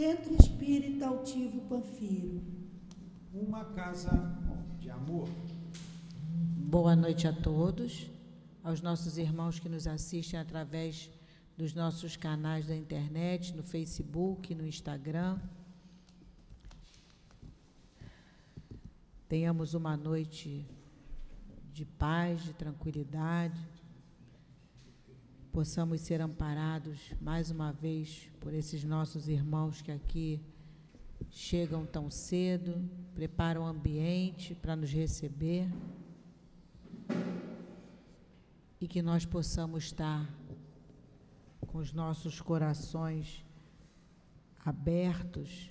Centro Espírita Altivo Panfiro. Uma casa de amor. Boa noite a todos, aos nossos irmãos que nos assistem através dos nossos canais da internet, no Facebook, no Instagram. Tenhamos uma noite de paz, de tranquilidade. Possamos ser amparados mais uma vez por esses nossos irmãos que aqui chegam tão cedo, preparam o ambiente para nos receber, e que nós possamos estar com os nossos corações abertos,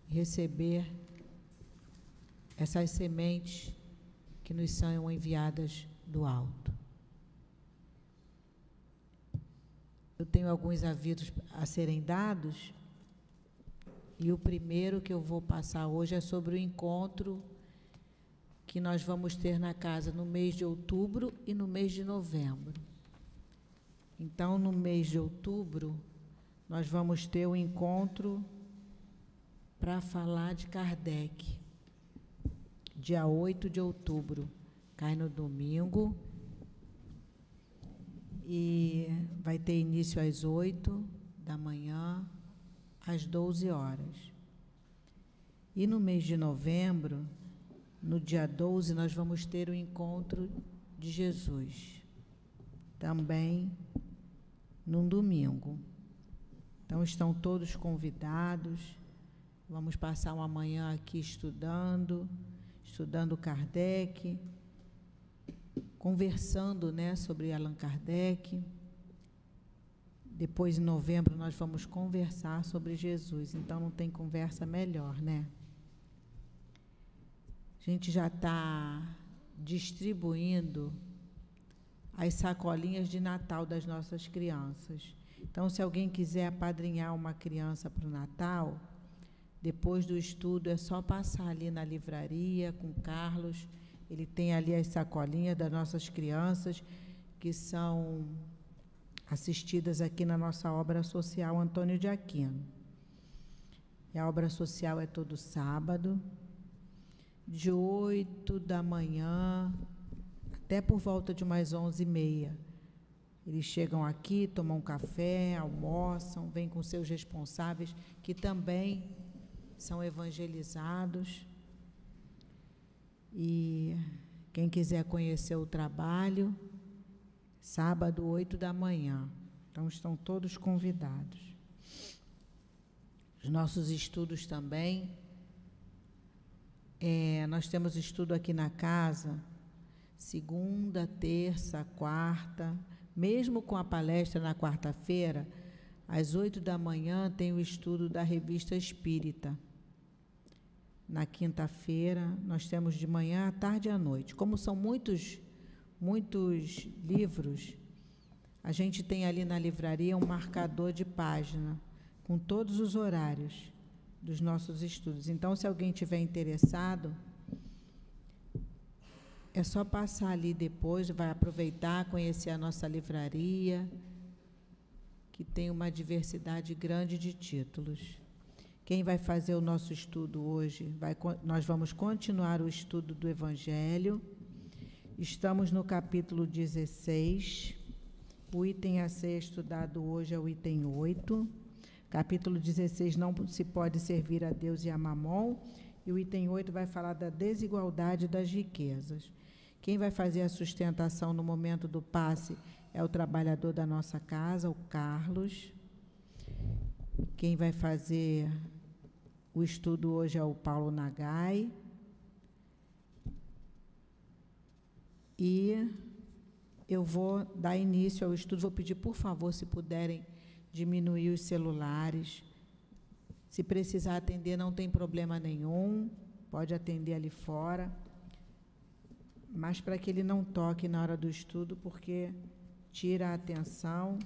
receber essas sementes que nos são enviadas do alto. Eu tenho alguns avisos a serem dados, e o primeiro que eu vou passar hoje é sobre o encontro que nós vamos ter na casa no mês de outubro e no mês de novembro. Então, no mês de outubro, nós vamos ter o encontro para falar de Kardec. Dia 8 de outubro, cai no domingo, e vai ter início às 8 da manhã, às 12 horas. E no mês de novembro, no dia 12, nós vamos ter o encontro de Jesus, também num domingo. Então, estão todos convidados. Vamos passar uma manhã aqui estudando Kardec, conversando, né, sobre Allan Kardec. Depois, em novembro, nós vamos conversar sobre Jesus. Então, não tem conversa melhor, né? A gente já está distribuindo as sacolinhas de Natal das nossas crianças. Então, se alguém quiser apadrinhar uma criança para o Natal, depois do estudo é só passar ali na livraria com o Carlos. Ele tem ali as sacolinhas das nossas crianças que são assistidas aqui na nossa obra social Antônio de Aquino. E a obra social é todo sábado, de 8 da manhã até por volta de umas 11h30. Eles chegam aqui, tomam um café, almoçam, vêm com seus responsáveis, que também são evangelizados. E quem quiser conhecer o trabalho, sábado, 8 da manhã. Então, estão todos convidados. Os nossos estudos também. Nós temos estudo aqui na casa, segunda, terça, quarta, mesmo com a palestra na quarta-feira, às 8 da manhã tem o estudo da Revista Espírita. Na quinta-feira, nós temos de manhã, à tarde e à noite. Como são muitos livros, a gente tem ali na livraria um marcador de página com todos os horários dos nossos estudos. Então, se alguém tiver interessado, é só passar ali depois, vai aproveitar, conhecer a nossa livraria, que tem uma diversidade grande de títulos. Quem vai fazer o nosso estudo hoje, nós vamos continuar o estudo do Evangelho. Estamos no capítulo 16. O item a ser estudado hoje é o item 8. Capítulo 16, não se pode servir a Deus e a Mamon. E o item 8 vai falar da desigualdade das riquezas. Quem vai fazer a sustentação no momento do passe é o trabalhador da nossa casa, o Carlos. Quem vai fazer o estudo hoje é o Paulo Nagai. E eu vou dar início ao estudo. Vou pedir, por favor, se puderem diminuir os celulares. Se precisar atender, não tem problema nenhum, pode atender ali fora, mas para que ele não toque na hora do estudo, porque tira a atenção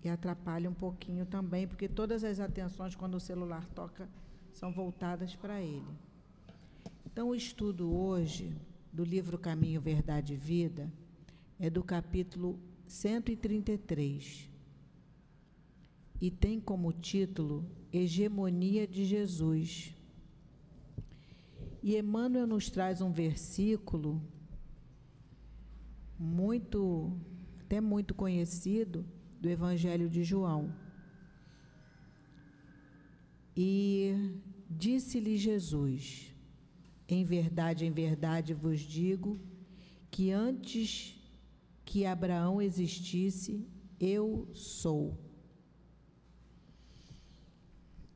e atrapalha um pouquinho também, porque todas as atenções, quando o celular toca, são voltadas para ele. Então, o estudo hoje do livro Caminho, Verdade e Vida é do capítulo 133. e tem como título Hegemonia de Jesus. E Emmanuel nos traz um versículo até muito conhecido, do Evangelho de João. E disse-lhe Jesus: em verdade vos digo, que antes que Abraão existisse, eu sou.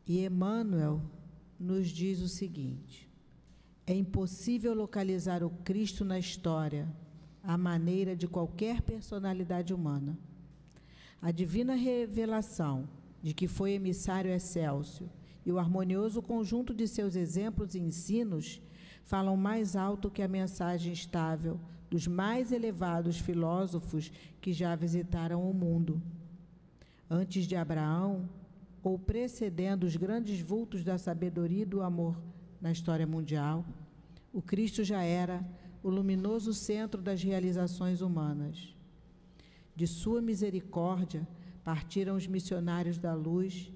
E Emmanuel nos diz o seguinte: é impossível localizar o Cristo na história à maneira de qualquer personalidade humana. A divina revelação de que foi emissário excelso e o harmonioso conjunto de seus exemplos e ensinos falam mais alto que a mensagem estável dos mais elevados filósofos que já visitaram o mundo. Antes de Abraão, ou precedendo os grandes vultos da sabedoria e do amor na história mundial, o Cristo já era o luminoso centro das realizações humanas. De sua misericórdia partiram os missionários da luz,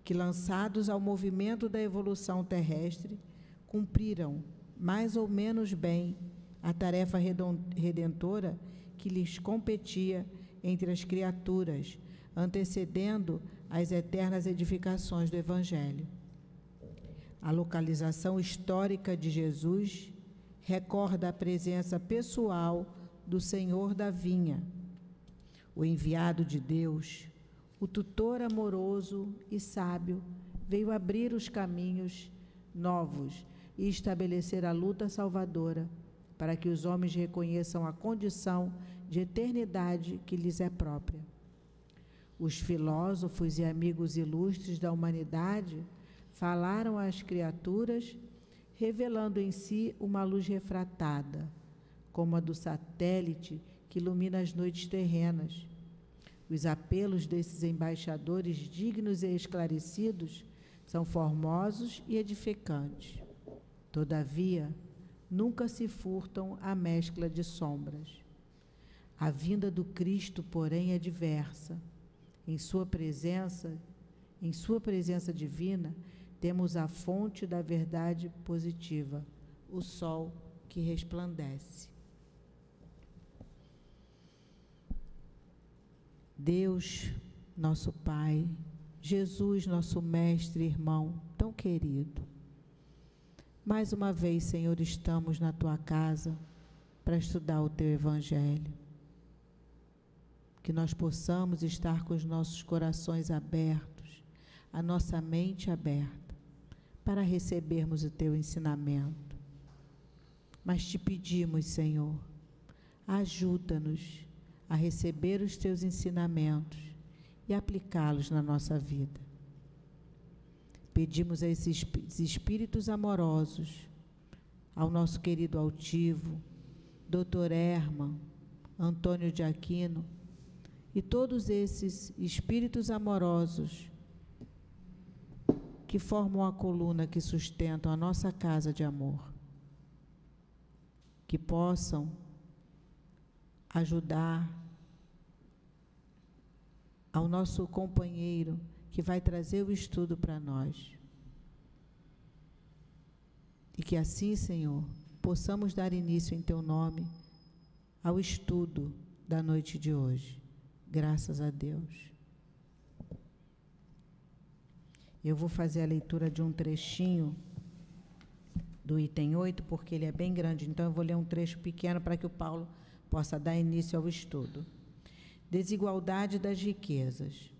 que, lançados ao movimento da evolução terrestre, cumpriram, mais ou menos bem, a tarefa redentora que lhes competia entre as criaturas, antecedendo as eternas edificações do Evangelho. A localização histórica de Jesus recorda a presença pessoal do Senhor da vinha, o enviado de Deus, o tutor amoroso e sábio, veio abrir os caminhos novos e estabelecer a luta salvadora para que os homens reconheçam a condição de eternidade que lhes é própria. Os filósofos e amigos ilustres da humanidade falaram às criaturas, revelando em si uma luz refratada, como a do satélite que ilumina as noites terrenas. Os apelos desses embaixadores dignos e esclarecidos são formosos e edificantes. Todavia, nunca se furtam à mescla de sombras. A vinda do Cristo, porém, é diversa. Em sua presença divina, temos a fonte da verdade positiva, o sol que resplandece. Deus, nosso Pai, Jesus, nosso mestre e irmão, tão querido, mais uma vez, Senhor, estamos na Tua casa para estudar o Teu Evangelho. Que nós possamos estar com os nossos corações abertos, a nossa mente aberta, para recebermos o Teu ensinamento. Mas te pedimos, Senhor, ajuda-nos a receber os Teus ensinamentos e aplicá-los na nossa vida. Pedimos a esses espíritos amorosos, ao nosso querido altivo, Dr. Herman, Antônio de Aquino, e todos esses espíritos amorosos que formam a coluna que sustentam a nossa casa de amor, que possam ajudar ao nosso companheiro que vai trazer o estudo para nós. E que assim, Senhor, possamos dar início em Teu nome ao estudo da noite de hoje. Graças a Deus. Eu vou fazer a leitura de um trechinho do item 8, porque ele é bem grande, então eu vou ler um trecho pequeno para que o Paulo possa dar início ao estudo. Desigualdade das riquezas.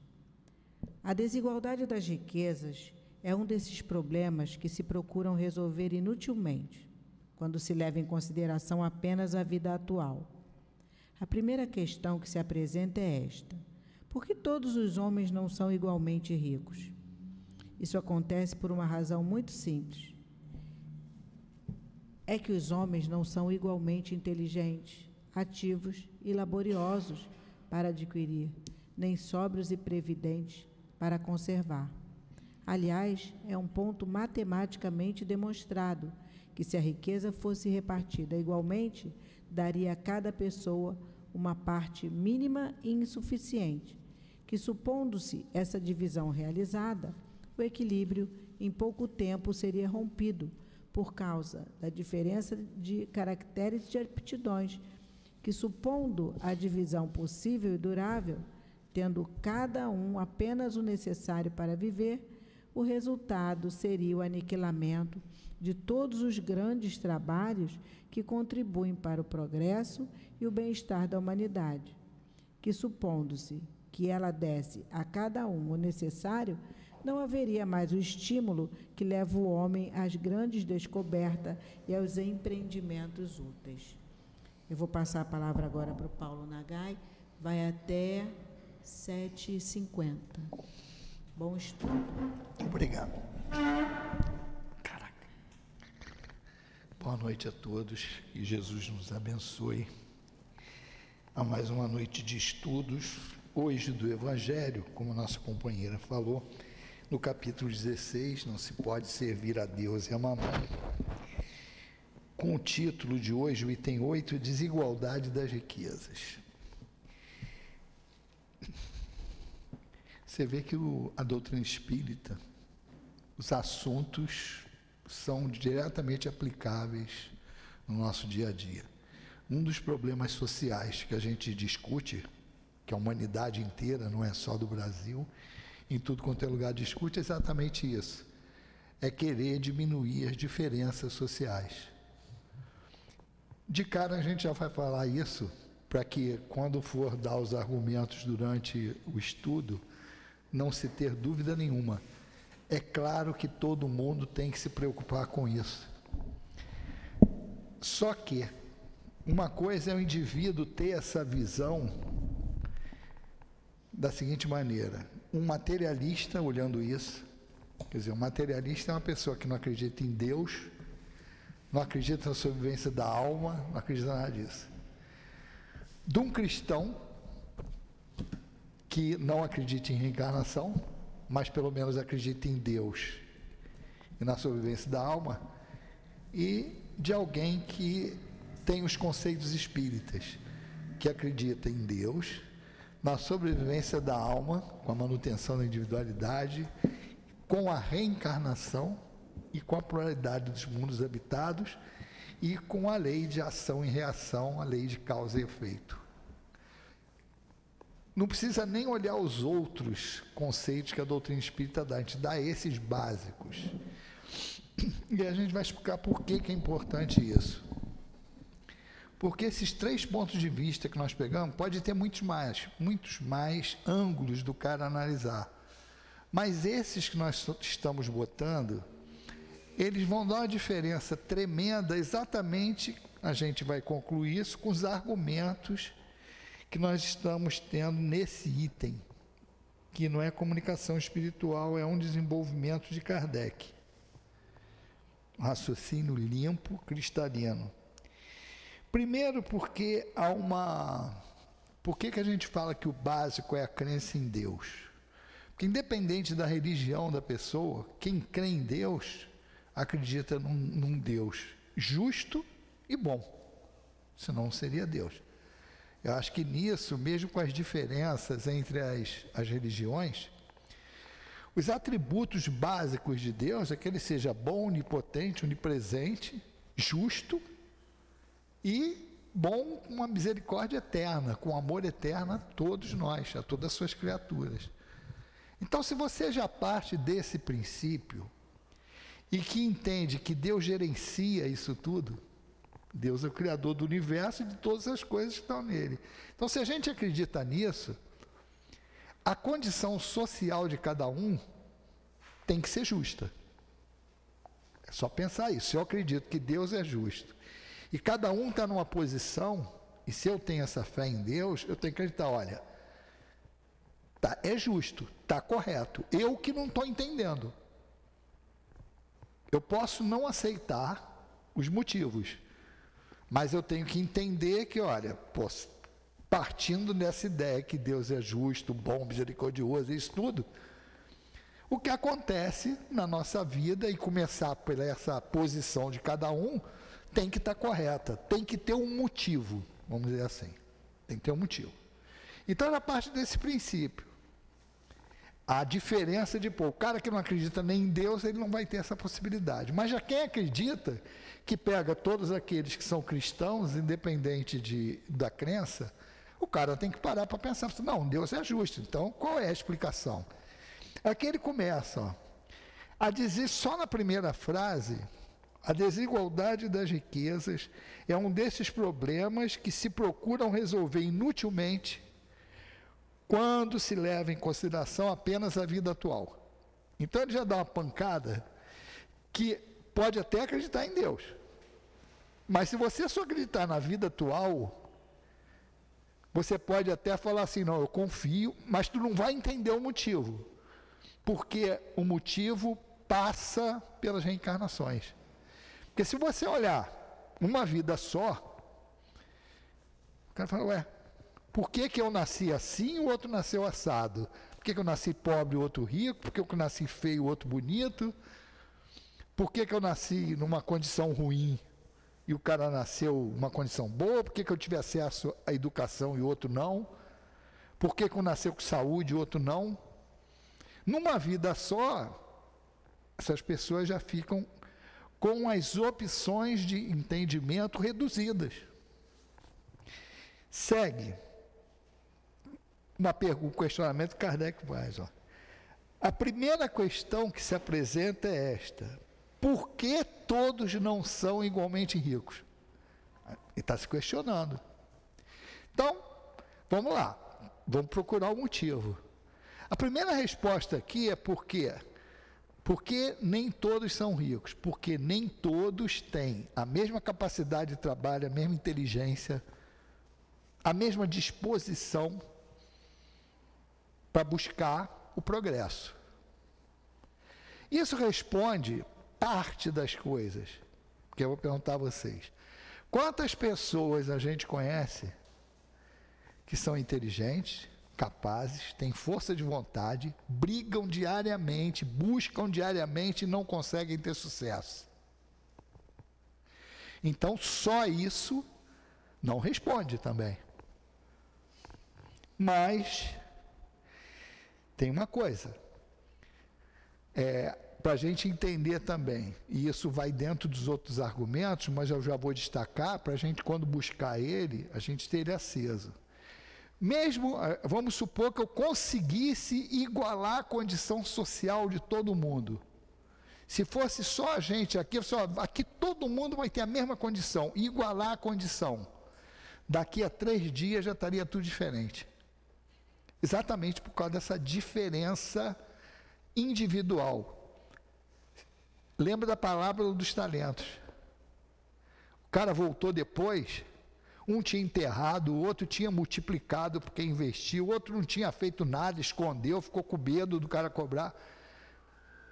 A desigualdade das riquezas é um desses problemas que se procuram resolver inutilmente, quando se leva em consideração apenas a vida atual. A primeira questão que se apresenta é esta: por que todos os homens não são igualmente ricos? Isso acontece por uma razão muito simples. É que os homens não são igualmente inteligentes, ativos e laboriosos para adquirir, nem sóbrios e previdentes para conservar. Aliás, é um ponto matematicamente demonstrado que, se a riqueza fosse repartida igualmente, daria a cada pessoa uma parte mínima e insuficiente, que, supondo-se essa divisão realizada, o equilíbrio em pouco tempo seria rompido por causa da diferença de caracteres e de aptidões, que, supondo a divisão possível e durável, tendo cada um apenas o necessário para viver, o resultado seria o aniquilamento de todos os grandes trabalhos que contribuem para o progresso e o bem-estar da humanidade, que, supondo-se que ela desse a cada um o necessário, não haveria mais o estímulo que leva o homem às grandes descobertas e aos empreendimentos úteis. Eu vou passar a palavra agora para o Paulo Nagai, vai até 7h50. Bom estudo. Obrigado. Caraca. Boa noite a todos, que Jesus nos abençoe a mais uma noite de estudos, hoje do Evangelho, como a nossa companheira falou, no capítulo 16, não se pode servir a Deus e a mamão, com o título de hoje, o item 8, desigualdade das riquezas. Você vê que a doutrina espírita, os assuntos são diretamente aplicáveis no nosso dia a dia. Um dos problemas sociais que a gente discute, que a humanidade inteira, não é só do Brasil, em tudo quanto é lugar discute, é exatamente isso. É querer diminuir as diferenças sociais. De cara a gente já vai falar isso, para que quando for dar os argumentos durante o estudo, não se ter dúvida nenhuma. É claro que todo mundo tem que se preocupar com isso. Só que uma coisa é o indivíduo ter essa visão da seguinte maneira: um materialista olhando isso, quer dizer, um materialista é uma pessoa que não acredita em Deus, não acredita na sobrevivência da alma, não acredita em nada disso. De um cristão que não acredita em reencarnação, mas pelo menos acredita em Deus e na sobrevivência da alma, e de alguém que tem os conceitos espíritas, que acredita em Deus, na sobrevivência da alma, com a manutenção da individualidade, com a reencarnação e com a pluralidade dos mundos habitados e com a lei de ação e reação, a lei de causa e efeito. Não precisa nem olhar os outros conceitos que a doutrina espírita dá, a gente dá esses básicos. E a gente vai explicar por que é importante isso. Porque esses 3 pontos de vista que nós pegamos, pode ter muitos mais ângulos do cara analisar. Mas esses que nós estamos botando, eles vão dar uma diferença tremenda, exatamente, a gente vai concluir isso com os argumentos que nós estamos tendo nesse item, que não é comunicação espiritual, é um desenvolvimento de Kardec. Um raciocínio limpo, cristalino. Primeiro, porque por que a gente fala que o básico é a crença em Deus? Porque independente da religião da pessoa, quem crê em Deus, acredita num Deus justo e bom, senão seria Deus. Eu acho que nisso, mesmo com as diferenças entre as religiões, os atributos básicos de Deus é que ele seja bom, onipotente, onipresente, justo e bom, com uma misericórdia eterna, com amor eterno a todos nós, a todas as suas criaturas. Então, se você já parte desse princípio e que entende que Deus gerencia isso tudo, Deus é o Criador do universo e de todas as coisas que estão nele. Então, se a gente acredita nisso, a condição social de cada um tem que ser justa. É só pensar isso. Se eu acredito que Deus é justo e cada um está numa posição, e se eu tenho essa fé em Deus, eu tenho que acreditar, olha, tá, é justo, está correto. Eu que não estou entendendo. Eu posso não aceitar os motivos, mas eu tenho que entender que, olha, partindo dessa ideia que Deus é justo, bom, misericordioso, isso tudo, o que acontece na nossa vida, e começar por essa posição de cada um, tem que estar correta, tem que ter um motivo, vamos dizer assim, tem que ter um motivo. Então, na parte desse princípio, A diferença de, o cara que não acredita nem em Deus, ele não vai ter essa possibilidade. Mas já quem acredita, que pega todos aqueles que são cristãos, independente da crença, o cara tem que parar para pensar, não, Deus é justo, então qual é a explicação? Aqui ele começa, a dizer só na primeira frase, a desigualdade das riquezas é um desses problemas que se procuram resolver inutilmente quando se leva em consideração apenas a vida atual. Então ele já dá uma pancada que pode até acreditar em Deus, mas se você só acreditar na vida atual, você pode até falar assim, não, eu confio, mas tu não vai entender o motivo, porque o motivo passa pelas reencarnações. Porque se você olhar uma vida só, o cara fala, ué, por que eu nasci assim e o outro nasceu assado? Por que eu nasci pobre e o outro rico? Por que eu nasci feio e o outro bonito? Por que eu nasci numa condição ruim e o cara nasceu numa condição boa? Por que eu tive acesso à educação e o outro não? Por que eu nasceu com saúde e o outro não? Numa vida só, essas pessoas já ficam com as opções de entendimento reduzidas. Segue um questionamento que Kardec faz. A primeira questão que se apresenta é esta: por que todos não são igualmente ricos? Ele está se questionando. Então, vamos lá, vamos procurar o motivo. A primeira resposta aqui é por quê? Porque nem todos são ricos, porque nem todos têm a mesma capacidade de trabalho, a mesma inteligência, a mesma disposição para buscar o progresso. Isso responde parte das coisas, que eu vou perguntar a vocês. Quantas pessoas a gente conhece que são inteligentes, capazes, têm força de vontade, brigam diariamente, buscam diariamente e não conseguem ter sucesso? Então, só isso não responde também. Mas tem uma coisa, para a gente entender também, e isso vai dentro dos outros argumentos, mas eu já vou destacar, para a gente, quando buscar ele, a gente ter ele aceso. Mesmo, vamos supor que eu conseguisse igualar a condição social de todo mundo. Se fosse só a gente aqui, aqui todo mundo vai ter a mesma condição, igualar a condição. Daqui a 3 dias já estaria tudo diferente. Exatamente por causa dessa diferença individual. Lembra da parábola dos talentos. O cara voltou depois, um tinha enterrado, o outro tinha multiplicado porque investiu, o outro não tinha feito nada, escondeu, ficou com medo do cara cobrar.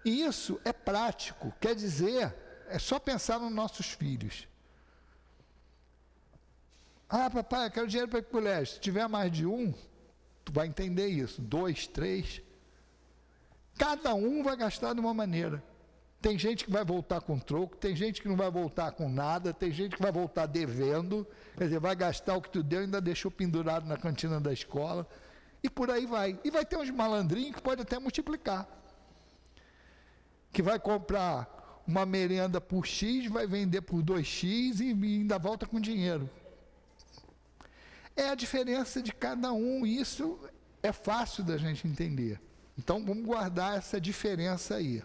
E isso é prático, quer dizer, é só pensar nos nossos filhos. Ah, papai, eu quero dinheiro para ir para o colégio. Se tiver mais de um, tu vai entender isso, 2, 3. Cada um vai gastar de uma maneira. Tem gente que vai voltar com troco, tem gente que não vai voltar com nada, tem gente que vai voltar devendo, quer dizer, vai gastar o que tu deu e ainda deixou pendurado na cantina da escola, e por aí vai. E vai ter uns malandrinhos que pode até multiplicar, que vai comprar uma merenda por X, vai vender por 2X e ainda volta com dinheiro. É a diferença de cada um, e isso é fácil da gente entender. Então, vamos guardar essa diferença aí.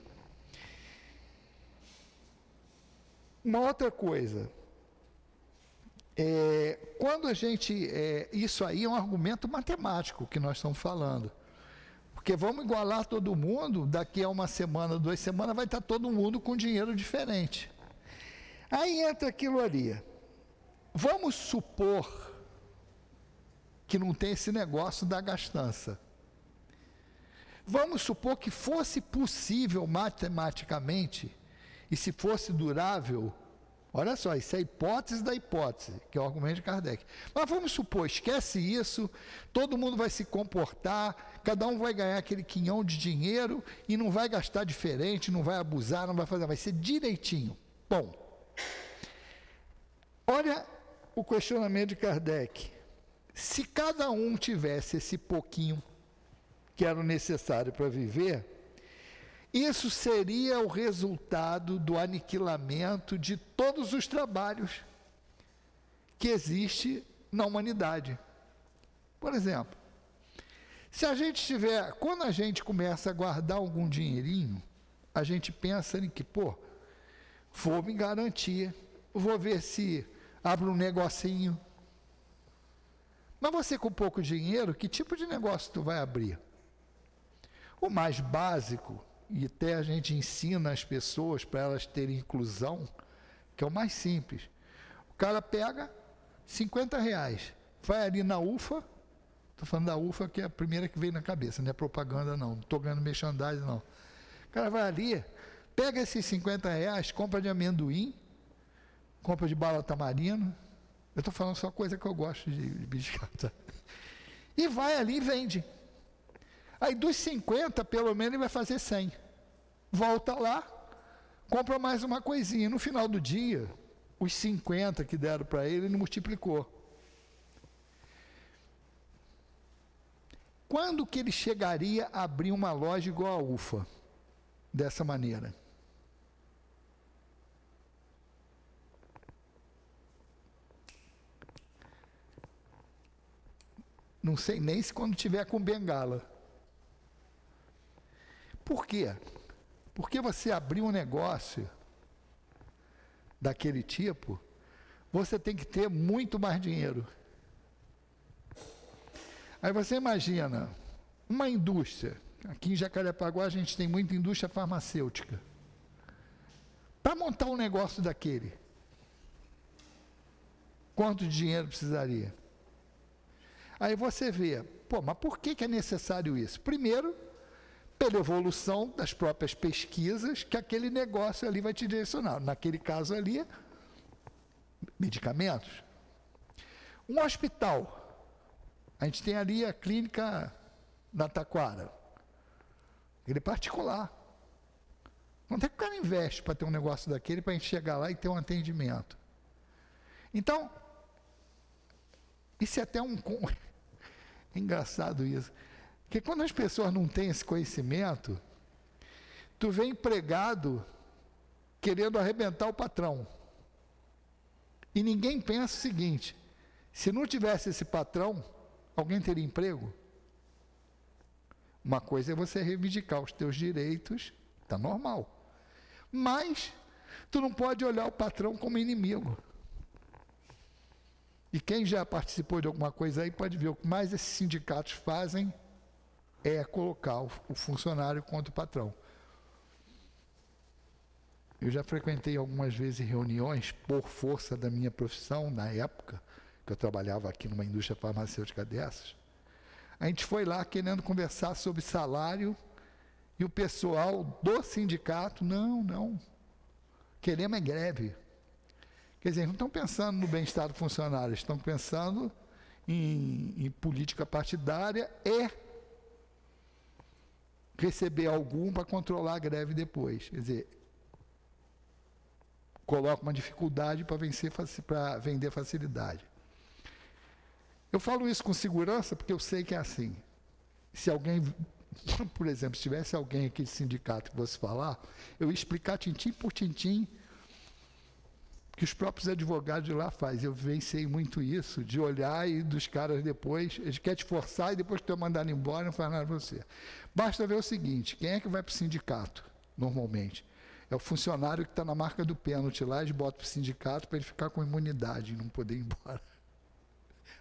Uma outra coisa, quando a gente, isso aí é um argumento matemático que nós estamos falando, porque vamos igualar todo mundo, daqui a 1 semana, 2 semanas, vai estar todo mundo com dinheiro diferente. Aí entra aquilo ali, vamos supor que não tem esse negócio da gastança. Vamos supor que fosse possível matematicamente, e se fosse durável, olha só, isso é a hipótese da hipótese, que é o argumento de Kardec. Mas vamos supor, esquece isso, todo mundo vai se comportar, cada um vai ganhar aquele quinhão de dinheiro e não vai gastar diferente, não vai abusar, não vai fazer, vai ser direitinho. Bom, olha o questionamento de Kardec. Se cada um tivesse esse pouquinho que eram necessários para viver, isso seria o resultado do aniquilamento de todos os trabalhos que existe na humanidade. Por exemplo, se a gente tiver, quando a gente começa a guardar algum dinheirinho, a gente pensa em que, vou me garantir, vou ver se abro um negocinho. Mas você com pouco dinheiro, que tipo de negócio tu vai abrir? O mais básico, e até a gente ensina as pessoas para elas terem inclusão, que é o mais simples. O cara pega R$50, vai ali na UFA, estou falando da UFA que é a primeira que veio na cabeça, não é propaganda não estou ganhando merchandising não. O cara vai ali, pega esses R$50, compra de amendoim, compra de bala tamarino, eu estou falando só coisa que eu gosto de biscata, e vai ali e vende. Aí dos 50, pelo menos ele vai fazer 100. Volta lá, compra mais uma coisinha. No final do dia, os 50 que deram para ele multiplicou. Quando que ele chegaria a abrir uma loja igual a UFA? Dessa maneira. Não sei nem se quando tiver com bengala. Por quê? Porque você abrir um negócio daquele tipo, você tem que ter muito mais dinheiro. Aí você imagina, uma indústria, aqui em Jacarepaguá a gente tem muita indústria farmacêutica. Para montar um negócio daquele, quanto de dinheiro precisaria? Aí você vê, mas por que é necessário isso? Primeiro, pela evolução das próprias pesquisas que aquele negócio ali vai te direcionar. Naquele caso ali, medicamentos. Um hospital. A gente tem ali a clínica na Taquara. Ele é particular. Quanto é que o cara investe para ter um negócio daquele, para a gente chegar lá e ter um atendimento? Então, isso é até engraçado isso. Porque quando as pessoas não têm esse conhecimento, tu vê empregado querendo arrebentar o patrão. E ninguém pensa o seguinte, se não tivesse esse patrão, alguém teria emprego? Uma coisa é você reivindicar os teus direitos, está normal. Mas tu não pode olhar o patrão como inimigo. E quem já participou de alguma coisa aí pode ver o que mais esses sindicatos fazem é colocar o funcionário contra o patrão. Eu já frequentei algumas vezes reuniões, por força da minha profissão, na época, que eu trabalhava aqui numa indústria farmacêutica dessas. A gente foi lá querendo conversar sobre salário, e o pessoal do sindicato, não, queremos é greve. Quer dizer, não estão pensando no bem-estar do funcionário, estão pensando em política partidária e receber algum para controlar a greve depois. Quer dizer, coloca uma dificuldade para vender facilidade. Eu falo isso com segurança porque eu sei que é assim. Se alguém, por exemplo, se tivesse alguém aqui de sindicato que fosse falar, eu ia explicar tintim por tintim que os próprios advogados de lá fazem. Eu vivenciei muito isso, de olhar e dos caras depois, eles querem te forçar e depois que tu é mandado embora, não faz nada para você. Basta ver o seguinte, quem é que vai para o sindicato, normalmente? É o funcionário que está na marca do pênalti lá, eles botam para o sindicato para ele ficar com imunidade e não poder ir embora.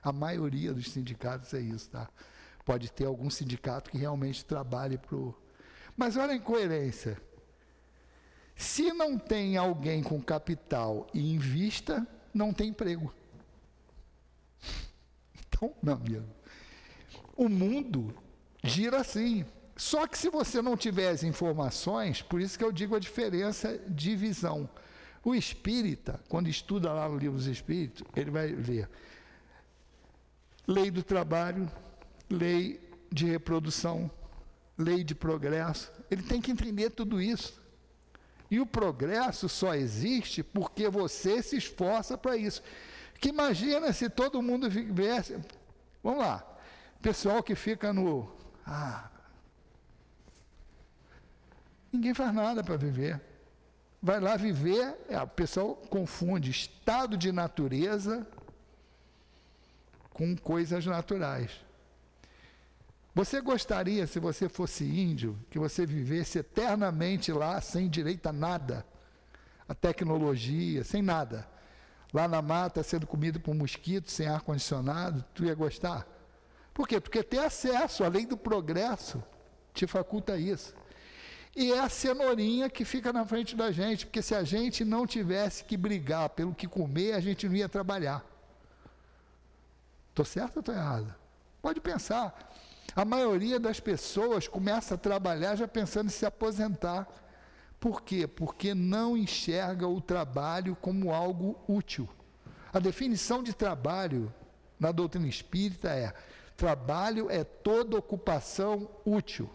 A maioria dos sindicatos é isso, tá? Pode ter algum sindicato que realmente trabalhe para o... Mas olha a incoerência. Se não tem alguém com capital e invista, não tem emprego. Então, meu amigo, o mundo gira assim. Só que se você não tiver as informações, por isso que eu digo a diferença de visão. O espírita, quando estuda lá no livro dos Espíritos, ele vai ler lei do trabalho, lei de reprodução, lei de progresso. Ele tem que entender tudo isso. E o progresso só existe porque você se esforça para isso. Que imagina se todo mundo viesse... Vamos lá. Pessoal que fica no... Ninguém faz nada para viver. Vai lá viver, o pessoal confunde estado de natureza com coisas naturais. Você gostaria, se você fosse índio, que você vivesse eternamente lá, sem direito a nada, a tecnologia, sem nada, lá na mata, sendo comido por mosquitos, sem ar-condicionado? Tu ia gostar? Por quê? Porque ter acesso, além do progresso, te faculta isso. E é a cenourinha que fica na frente da gente, porque se a gente não tivesse que brigar pelo que comer, a gente não ia trabalhar. Estou certo ou estou errado? Pode pensar. A maioria das pessoas começa a trabalhar já pensando em se aposentar. Por quê? Porque não enxerga o trabalho como algo útil. A definição de trabalho na doutrina espírita é: trabalho é toda ocupação útil,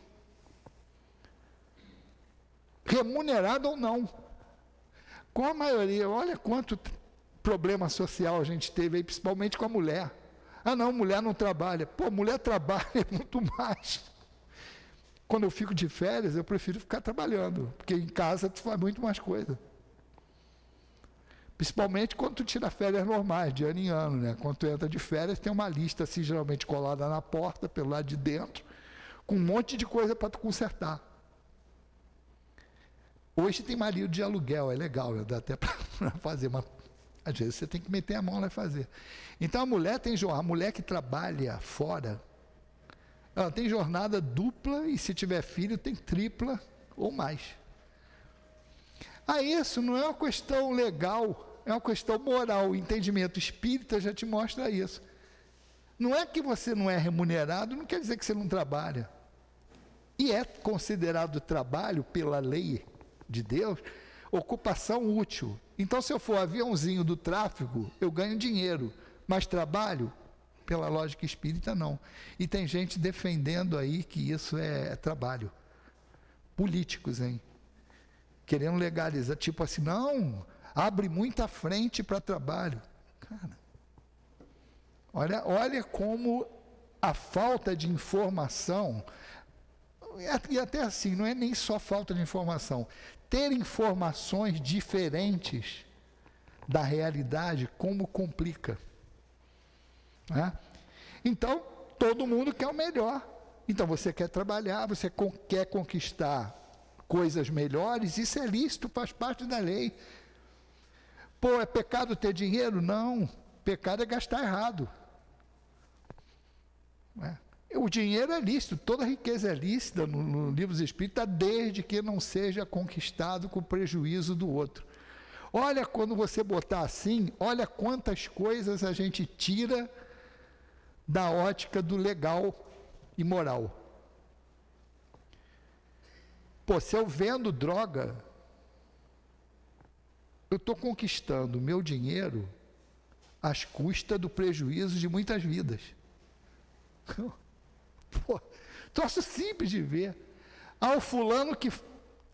remunerado ou não. Com a maioria, olha quanto problema social a gente teve aí, principalmente com a mulher. Ah não, mulher não trabalha. Pô, mulher trabalha muito mais. Quando eu fico de férias, eu prefiro ficar trabalhando, porque em casa tu faz muito mais coisa. Principalmente quando tu tira férias normais, de ano em ano, né? Quando tu entra de férias, tem uma lista assim, geralmente colada na porta, pelo lado de dentro, com um monte de coisa para tu consertar. Hoje tem marido de aluguel, é legal, né? Dá até para fazer, mas às vezes você tem que meter a mão lá e fazer. Então a mulher a mulher que trabalha fora, ela tem jornada dupla e se tiver filho tem tripla ou mais. Isso não é uma questão legal, é uma questão moral. O entendimento espírita já te mostra isso. Não é que você não é remunerado, não quer dizer que você não trabalha. E é considerado trabalho pela lei de Deus, ocupação útil. Então, se eu for aviãozinho do tráfego, eu ganho dinheiro, mas trabalho, pela lógica espírita, não. E tem gente defendendo aí que isso é trabalho. Políticos, hein? Querendo legalizar, tipo assim, não, abre muita frente para trabalho. Cara, olha como a falta de informação, e até assim, não é nem só falta de informação, ter informações diferentes da realidade, como complica. Né? Então, todo mundo quer o melhor. Então, você quer trabalhar, você quer conquistar coisas melhores, isso é lícito, faz parte da lei. Pô, é pecado ter dinheiro? Não, pecado é gastar errado. Né? O dinheiro é lícito, toda riqueza é lícita no livro dos Espíritos, desde que não seja conquistado com prejuízo do outro. Olha, quando você botar assim, olha quantas coisas a gente tira da ótica do legal e moral. Pô, se eu vendo droga, eu estou conquistando meu dinheiro às custas do prejuízo de muitas vidas. Pô, troço simples de ver. O fulano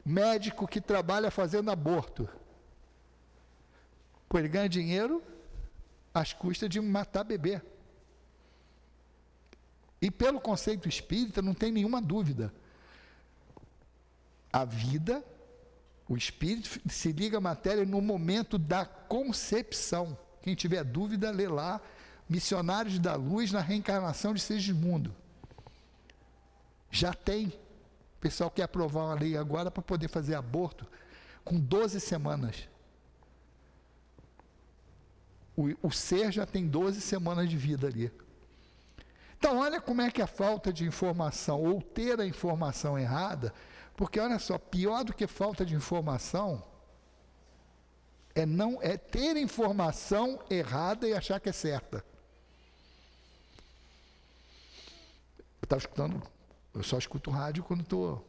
médico que trabalha fazendo aborto. Pô, ele ganha dinheiro às custas de matar bebê. E pelo conceito espírita, não tem nenhuma dúvida. A vida, o espírito, se liga à matéria no momento da concepção. Quem tiver dúvida, lê lá, Missionários da Luz na Reencarnação de Segismundo. Já tem. O pessoal quer aprovar uma lei agora para poder fazer aborto com 12 semanas. O ser já tem 12 semanas de vida ali. Então, olha como é que a falta de informação, ou ter a informação errada, porque, olha só, pior do que falta de informação, é ter informação errada e achar que é certa. Eu estava escutando, eu só escuto rádio quando estou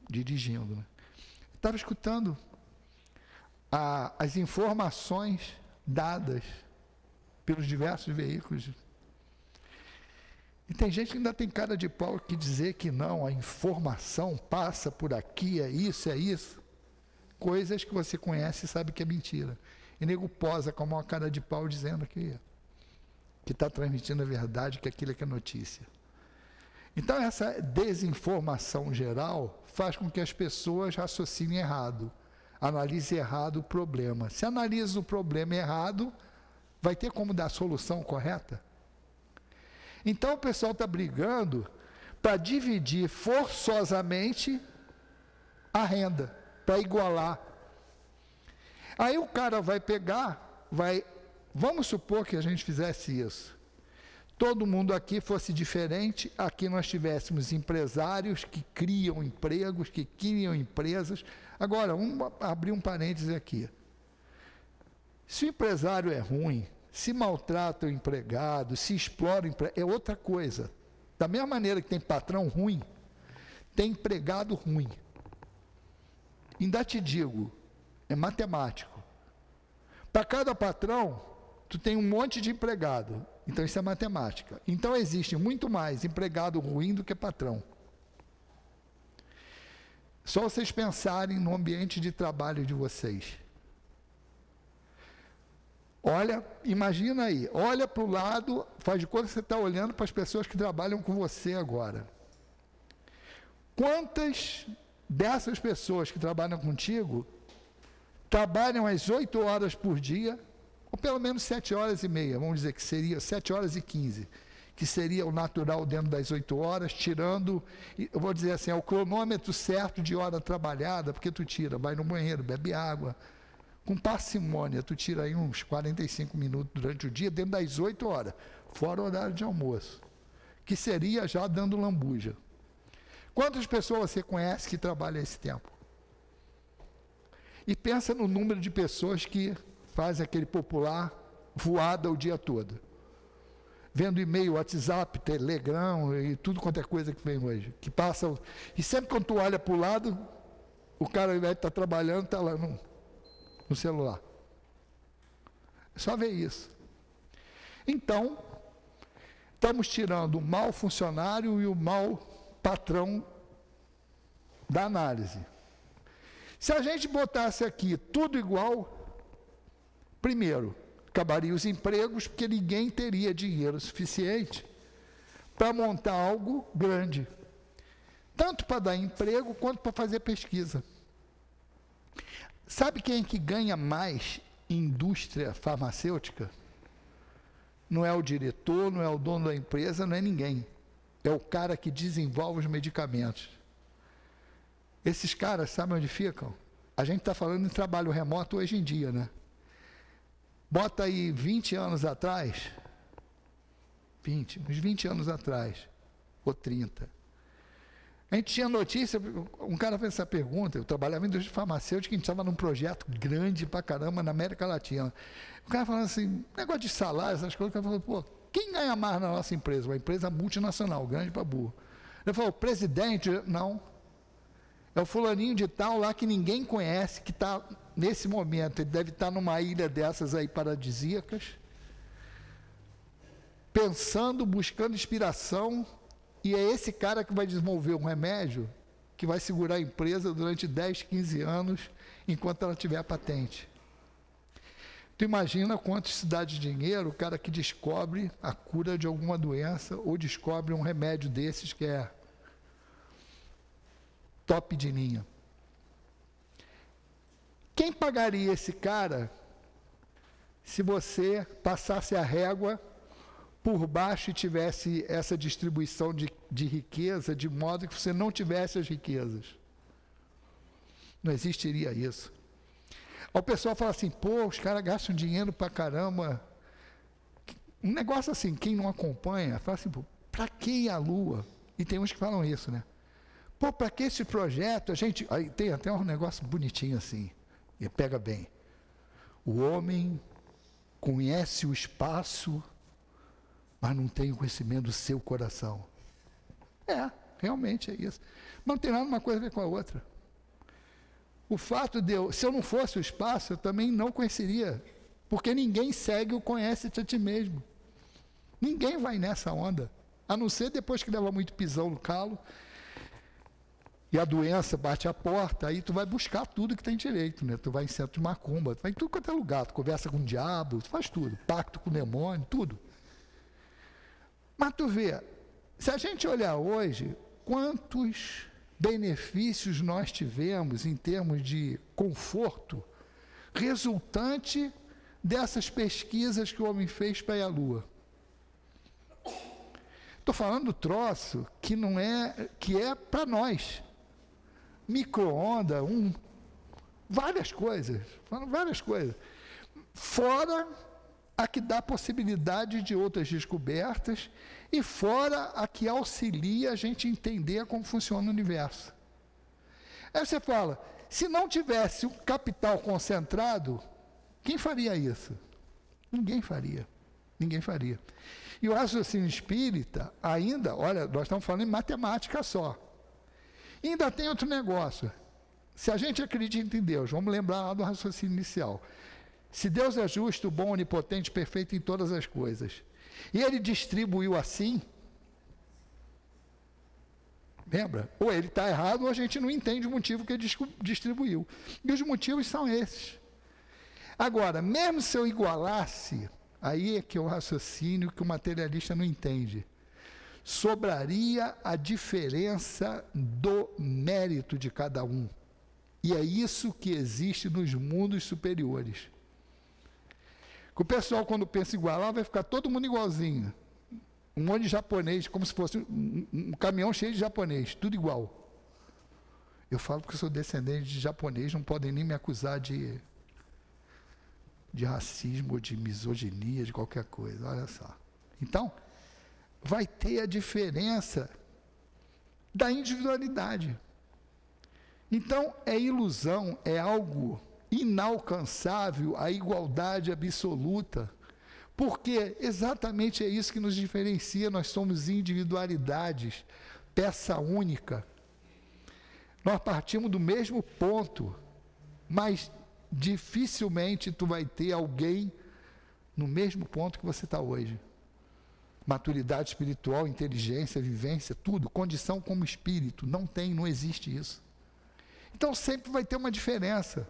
dirigindo, né? Estava escutando as informações dadas pelos diversos veículos. E tem gente que ainda tem cara de pau que dizer que não, a informação passa por aqui, é isso. Coisas que você conhece e sabe que é mentira. E nego posa com uma cara de pau dizendo que está transmitindo a verdade, que aquilo é que é notícia. Então, essa desinformação geral faz com que as pessoas raciocinem errado, analisem errado o problema. Se analisa o problema errado, vai ter como dar a solução correta? Então, o pessoal está brigando para dividir forçosamente a renda, para igualar. Aí o cara vai pegar, vamos supor que a gente fizesse isso. Todo mundo aqui fosse diferente, aqui nós tivéssemos empresários que criam empregos, que criam empresas. Agora, abrir um parêntese aqui. Se o empresário é ruim, se maltrata o empregado, se explora o empregado, é outra coisa. Da mesma maneira que tem patrão ruim, tem empregado ruim. Ainda te digo, é matemático. Para cada patrão, tu tem um monte de empregado. Então, isso é matemática. Então, existe muito mais empregado ruim do que patrão. Só vocês pensarem no ambiente de trabalho de vocês. Olha, imagina aí, olha para o lado, faz de conta que você está olhando para as pessoas que trabalham com você agora. Quantas dessas pessoas que trabalham contigo trabalham às 8 horas por dia, ou pelo menos 7 horas e meia, vamos dizer que seria 7 horas e 15, que seria o natural dentro das 8 horas, tirando, eu vou dizer assim, é o cronômetro certo de hora trabalhada, porque tu tira, vai no banheiro, bebe água, com parcimônia, tu tira aí uns 45 minutos durante o dia, dentro das 8 horas, fora o horário de almoço, que seria já dando lambuja. Quantas pessoas você conhece que trabalham esse tempo? E pensa no número de pessoas que fazem aquele popular voada o dia todo. Vendo e-mail, WhatsApp, Telegram e tudo quanto é coisa que vem hoje. Que passa, e sempre quando tu olha para o lado, o cara, ao invés de estar trabalhando, está lá no celular. É só ver isso. Então, estamos tirando o mau funcionário e o mau patrão da análise. Se a gente botasse aqui tudo igual, primeiro, acabaria os empregos, porque ninguém teria dinheiro suficiente para montar algo grande, tanto para dar emprego quanto para fazer pesquisa. Sabe quem é que ganha mais em indústria farmacêutica? Não é o diretor, não é o dono da empresa, não é ninguém. É o cara que desenvolve os medicamentos. Esses caras, sabem onde ficam? A gente está falando em trabalho remoto hoje em dia, né? Bota aí 20 anos atrás, uns 20 anos atrás, ou 30. A gente tinha notícia, um cara fez essa pergunta, eu trabalhava em indústria farmacêutica, a gente estava num projeto grande pra caramba na América Latina. O cara falando assim, negócio de salário, essas coisas, o cara falou, pô, quem ganha mais na nossa empresa? Uma empresa multinacional, grande para burro. Ele falou, presidente, não. É o fulaninho de tal lá que ninguém conhece, que está nesse momento, ele deve estar numa ilha dessas aí paradisíacas, pensando, buscando inspiração, e é esse cara que vai desenvolver um remédio que vai segurar a empresa durante 10, 15 anos, enquanto ela tiver a patente. Tu imagina quanto se dá de dinheiro o cara que descobre a cura de alguma doença, ou descobre um remédio desses que é top de linha. Quem pagaria esse cara se você passasse a régua por baixo e tivesse essa distribuição de riqueza, de modo que você não tivesse as riquezas? Não existiria isso. O pessoal fala assim, pô, os caras gastam dinheiro pra caramba. Um negócio assim, quem não acompanha, fala assim, pô, pra que ir à Lua? E tem uns que falam isso, né? Pô, pra que esse projeto? A gente, aí tem até um negócio bonitinho assim, e pega bem. O homem conhece o espaço, mas não tem o conhecimento do seu coração. É, realmente é isso. Mas não tem nada uma coisa a ver com a outra. O fato de se eu não fosse o espaço, eu também não conheceria, porque ninguém segue o conhece-te a ti mesmo. Ninguém vai nessa onda, a não ser depois que leva muito pisão no calo, e a doença bate a porta, aí tu vai buscar tudo que tem direito, né? Tu vai em centro de macumba, tu vai em tudo quanto é lugar, tu conversa com o diabo, tu faz tudo, pacto com o demônio, tudo. Mas tu vê, Se a gente olhar hoje, quantos benefícios nós tivemos em termos de conforto resultante dessas pesquisas que o homem fez para ir à Lua. Estou falando do troço que não é, que é para nós. Micro-ondas, várias coisas. Fora a que dá possibilidade de outras descobertas e fora a que auxilia a gente entender como funciona o universo. Aí você fala, se não tivesse um capital concentrado, quem faria isso? Ninguém faria. Ninguém faria. E o raciocínio espírita, ainda, olha, nós estamos falando em matemática só. E ainda tem outro negócio. Se a gente acredita em Deus, vamos lembrar lá do raciocínio inicial. Se Deus é justo, bom, onipotente, perfeito em todas as coisas, e Ele distribuiu assim, lembra? Ou Ele está errado, ou a gente não entende o motivo que Ele distribuiu. E os motivos são esses. Agora, mesmo se eu igualasse, aí é que é o raciocínio que o materialista não entende. Sobraria a diferença do mérito de cada um. E é isso que existe nos mundos superiores. Que o pessoal, quando pensa igualar, vai ficar todo mundo igualzinho. Um monte de japonês, como se fosse um caminhão cheio de japonês, tudo igual. Eu falo porque eu sou descendente de japonês, não podem nem me acusar de racismo, de misoginia, de qualquer coisa, olha só. Então, vai ter a diferença da individualidade. Então, é ilusão, é algo inalcançável a igualdade absoluta, porque exatamente é isso que nos diferencia, nós somos individualidades, peça única. Nós partimos do mesmo ponto, mas dificilmente tu vai ter alguém no mesmo ponto que você está hoje. Maturidade espiritual, inteligência, vivência, tudo, condição como espírito, não existe isso. Então sempre vai ter uma diferença.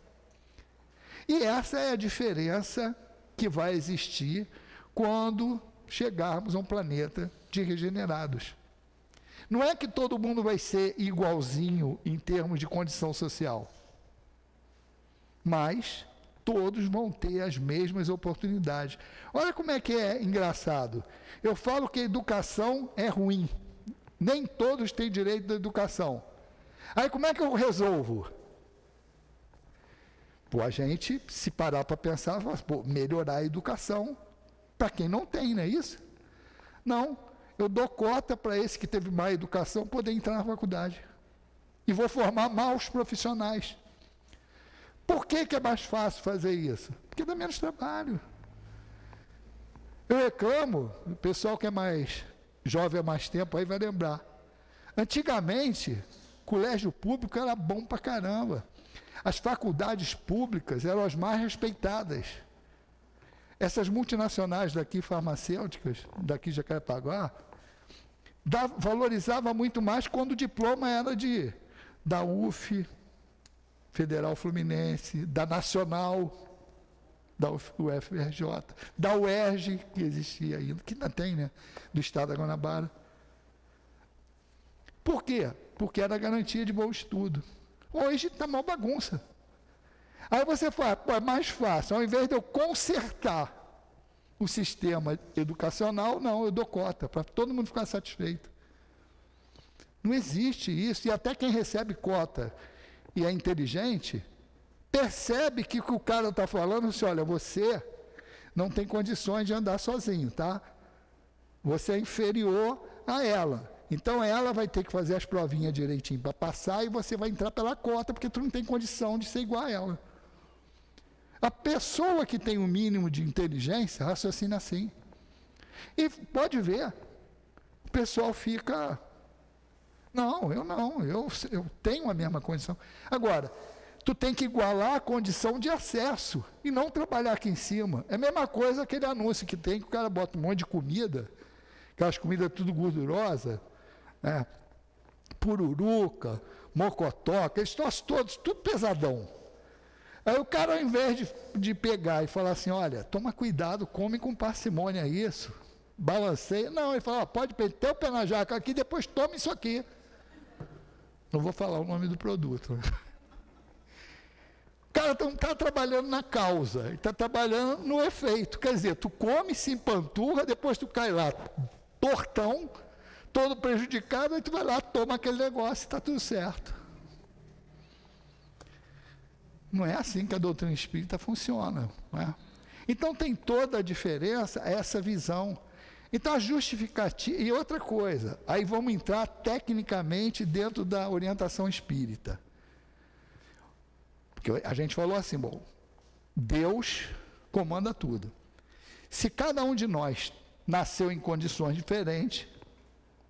E essa é a diferença que vai existir quando chegarmos a um planeta de regenerados. Não é que todo mundo vai ser igualzinho em termos de condição social, mas todos vão ter as mesmas oportunidades. Olha como é que é engraçado. Eu falo que a educação é ruim. Nem todos têm direito à educação. Aí como é que eu resolvo? Pô, a gente, se parar para pensar, melhorar a educação para quem não tem, não é isso? Não, eu dou cota para esse que teve má educação poder entrar na faculdade. E vou formar maus profissionais. Por que é mais fácil fazer isso? Porque dá menos trabalho. Eu reclamo, o pessoal que é mais jovem há mais tempo aí vai lembrar. Antigamente, colégio público era bom pra caramba. As faculdades públicas eram as mais respeitadas. Essas multinacionais daqui, farmacêuticas, daqui de Jacarepaguá, valorizava muito mais quando o diploma era da UF, Federal Fluminense, da Nacional, da UFRJ, da UERJ, que existia ainda, que ainda tem, né? Do Estado da Guanabara. Por quê? Porque era garantia de bom estudo. Hoje está uma bagunça. Aí você fala, pô, é mais fácil, ao invés de eu consertar o sistema educacional, não, eu dou cota, para todo mundo ficar satisfeito. Não existe isso, e até quem recebe cota e é inteligente, percebe que o que o cara está falando, assim, olha, você não tem condições de andar sozinho, tá? Você é inferior a ela. Então ela vai ter que fazer as provinhas direitinho para passar e você vai entrar pela cota, porque tu não tem condição de ser igual a ela. A pessoa que tem o mínimo de inteligência raciocina assim. E pode ver, o pessoal fica... Não, eu tenho a mesma condição. Agora, tu tem que igualar a condição de acesso e não trabalhar aqui em cima. É a mesma coisa aquele anúncio que tem, que o cara bota um monte de comida, aquelas comidas tudo gordurosas, né? Pururuca, mocotó, aqueles troços todos, tudo pesadão. Aí o cara, ao invés de pegar e falar assim, olha, toma cuidado, come com parcimônia isso, Balancei. Não, ele falou, pode meter o pé na jaca aqui, depois toma isso aqui. Não vou falar o nome do produto. O cara não está trabalhando na causa, ele está trabalhando no efeito. Quer dizer, tu come, se empanturra, depois tu cai lá, tortão, todo prejudicado, aí tu vai lá, toma aquele negócio e está tudo certo. Não é assim que a doutrina espírita funciona. Não é? Então tem toda a diferença, essa visão. Então a justificativa, e outra coisa, aí vamos entrar tecnicamente dentro da orientação espírita. Porque a gente falou assim, bom, Deus comanda tudo. Se cada um de nós nasceu em condições diferentes,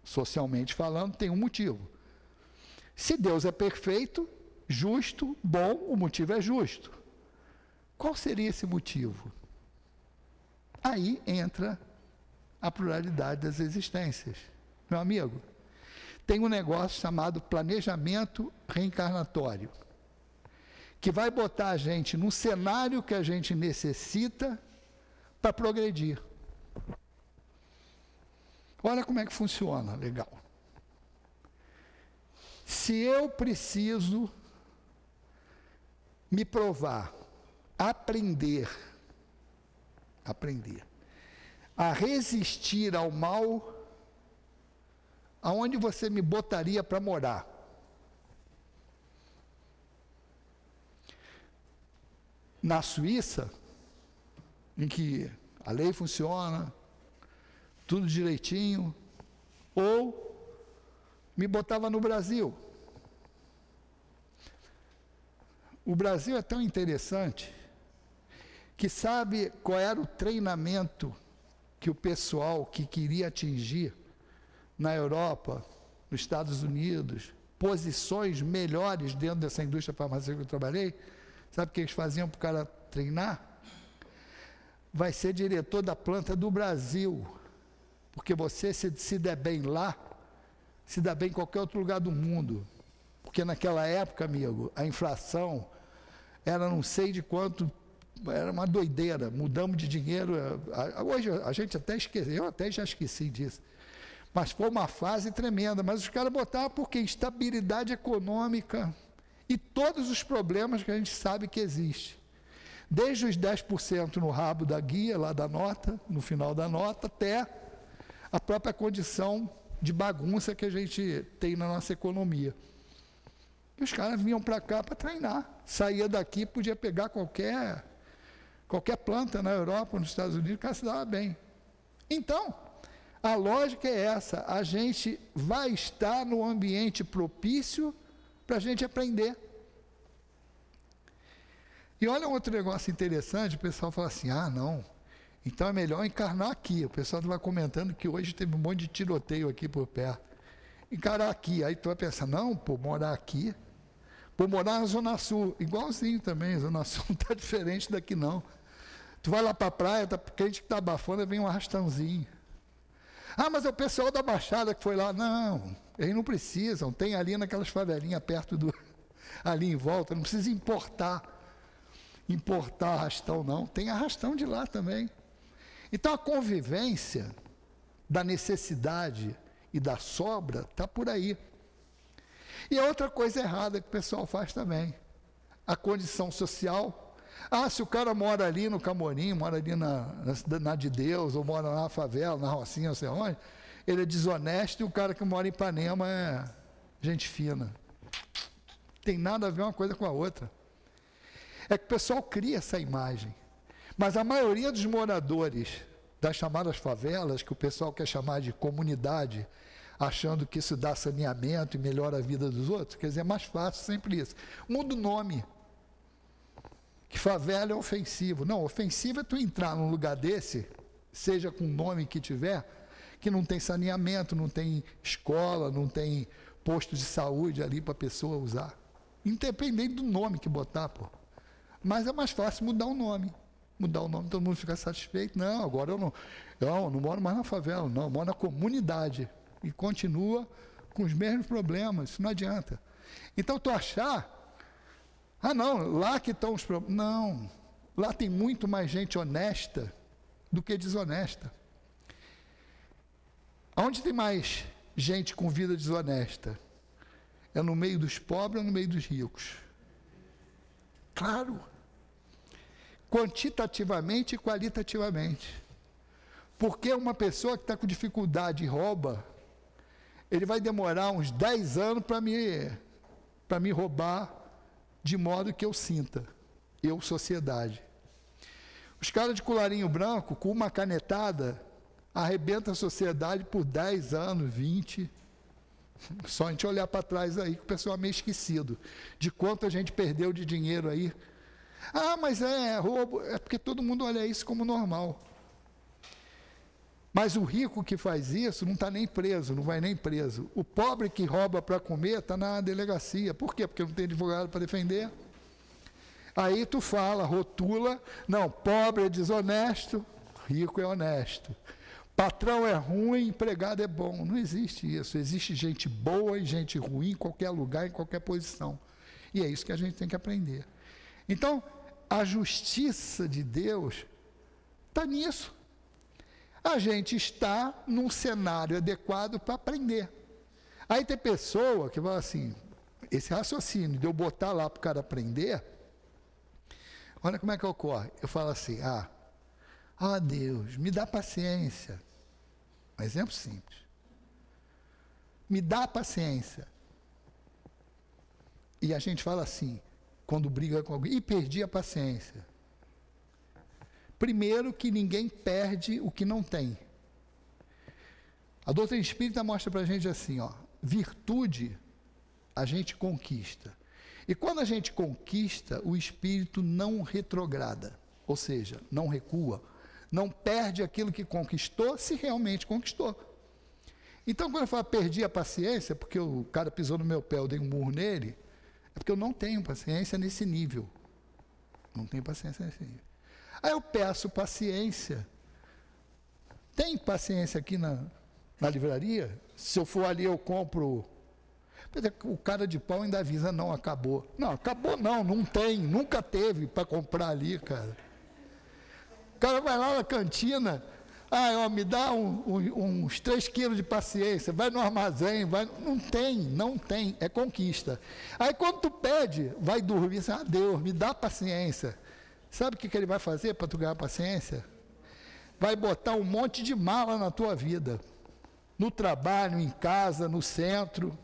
socialmente falando, tem um motivo. Se Deus é perfeito, justo, bom, o motivo é justo. Qual seria esse motivo? Aí entra a pluralidade das existências. Meu amigo, tem um negócio chamado planejamento reencarnatório, que vai botar a gente num cenário que a gente necessita para progredir. Olha como é que funciona, legal. Se eu preciso me provar, aprender a resistir ao mal, aonde você me botaria para morar? Na Suíça, em que a lei funciona, tudo direitinho, ou me botava no Brasil? O Brasil é tão interessante que sabe qual era o treinamento que o pessoal que queria atingir na Europa, nos Estados Unidos, posições melhores dentro dessa indústria farmacêutica que eu trabalhei? Sabe o que eles faziam para o cara treinar? Vai ser diretor da planta do Brasil, porque você se der bem lá, se dá bem em qualquer outro lugar do mundo. Porque naquela época, amigo, a inflação era não sei de quanto, era uma doideira, mudamos de dinheiro. Hoje a gente até esqueceu, eu até já esqueci disso. Mas foi uma fase tremenda. Mas os caras botavam porque instabilidade econômica e todos os problemas que a gente sabe que existe. Desde os 10% no rabo da guia, lá da nota, no final da nota, até a própria condição de bagunça que a gente tem na nossa economia. E os caras vinham para cá para treinar. Saía daqui, podia pegar qualquer planta na Europa, nos Estados Unidos, o cara se dava bem. Então, a lógica é essa: a gente vai estar no ambiente propício para a gente aprender. E olha um outro negócio interessante, o pessoal fala assim, não, então é melhor encarnar aqui. O pessoal estava comentando que hoje teve um monte de tiroteio aqui por perto. Encarar aqui, aí tu vai pensar, não, pô, morar aqui, pô, morar na Zona Sul, igualzinho também, a Zona Sul não está diferente daqui não. Tu vai lá para a praia, tá quente que está abafando, vem um arrastãozinho. Mas é o pessoal da Baixada que foi lá. Não, eles não precisam, tem ali naquelas favelinhas perto ali em volta, não precisa importar arrastão não, tem arrastão de lá também. Então a convivência da necessidade e da sobra está por aí. E a outra coisa errada que o pessoal faz também, a condição social. Se o cara mora ali no Camorim, mora ali na de Deus, ou mora na favela, na Rocinha, não sei onde, ele é desonesto, e o cara que mora em Ipanema é gente fina. Tem nada a ver uma coisa com a outra. É que o pessoal cria essa imagem. Mas a maioria dos moradores das chamadas favelas, que o pessoal quer chamar de comunidade, achando que isso dá saneamento e melhora a vida dos outros, quer dizer, é mais fácil sempre isso. Muda o nome. Que favela é ofensivo. Não, ofensivo é tu entrar num lugar desse, seja com o nome que tiver, que não tem saneamento, não tem escola, não tem posto de saúde ali para a pessoa usar. Independente do nome que botar, pô. Mas é mais fácil mudar o nome. Mudar o nome, todo mundo fica satisfeito. Não, agora eu não moro mais na favela, não, eu moro na comunidade. E continua com os mesmos problemas, isso não adianta. Então, tu achar, não, lá que estão os problemas. Não, lá tem muito mais gente honesta do que desonesta. Aonde tem mais gente com vida desonesta? É no meio dos pobres ou no meio dos ricos? Claro. Quantitativamente e qualitativamente. Porque uma pessoa que está com dificuldade e rouba, ele vai demorar uns 10 anos para me roubar de modo que eu sinta, eu, sociedade. Os caras de colarinho branco, com uma canetada, arrebenta a sociedade por 10 anos, 20. Só a gente olhar para trás aí, que o pessoal é meio esquecido de quanto a gente perdeu de dinheiro aí. Ah, mas é roubo. É porque todo mundo olha isso como normal. Mas o rico que faz isso não está nem preso, não vai nem preso. O pobre que rouba para comer está na delegacia. Por quê? Porque não tem advogado para defender. Aí tu fala, rotula, não, pobre é desonesto, rico é honesto. Patrão é ruim, empregado é bom. Não existe isso. Existe gente boa e gente ruim em qualquer lugar, em qualquer posição. E é isso que a gente tem que aprender. Então, a justiça de Deus está nisso. A gente está num cenário adequado para aprender. Aí tem pessoa que fala assim, esse raciocínio de eu botar lá para o cara aprender, olha como é que ocorre. Eu falo assim, Deus, me dá paciência. Um exemplo simples. Me dá paciência. E a gente fala assim, quando briga com alguém, perdi a paciência. Primeiro que ninguém perde o que não tem. A doutrina espírita mostra para a gente assim, virtude a gente conquista. E quando a gente conquista, o espírito não retrograda, ou seja, não recua, não perde aquilo que conquistou, se realmente conquistou. Então, quando eu falo perdi a paciência, porque o cara pisou no meu pé, eu dei um murro nele, é porque eu não tenho paciência nesse nível. Não tenho paciência nesse nível. Aí eu peço paciência. Tem paciência aqui na livraria? Se eu for ali, eu compro. O cara de pau ainda avisa, não, acabou. Não, acabou não tem, nunca teve para comprar ali, cara. O cara vai lá na cantina, me dá uns 3 quilos de paciência, vai no armazém, não tem, é conquista. Aí quando tu pede, vai dormir, assim, Deus, me dá paciência. Sabe o que ele vai fazer para tu ganhar paciência? Vai botar um monte de mala na tua vida. No trabalho, em casa, no centro,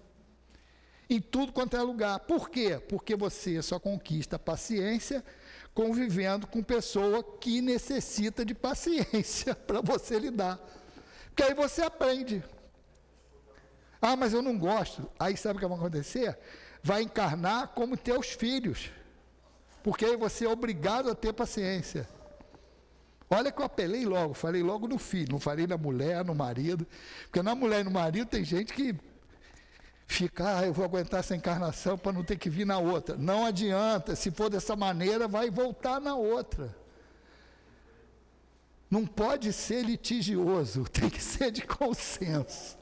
em tudo quanto é lugar. Por quê? Porque você só conquista paciência convivendo com pessoa que necessita de paciência para você lidar. Porque aí você aprende. Mas eu não gosto. Aí sabe o que vai acontecer? Vai encarnar como teus filhos. Porque aí você é obrigado a ter paciência. Olha que eu apelei logo, falei logo no filho, não falei na mulher, no marido. Porque na mulher e no marido tem gente que fica, eu vou aguentar essa encarnação para não ter que vir na outra. Não adianta, se for dessa maneira, vai voltar na outra. Não pode ser litigioso, tem que ser de consenso.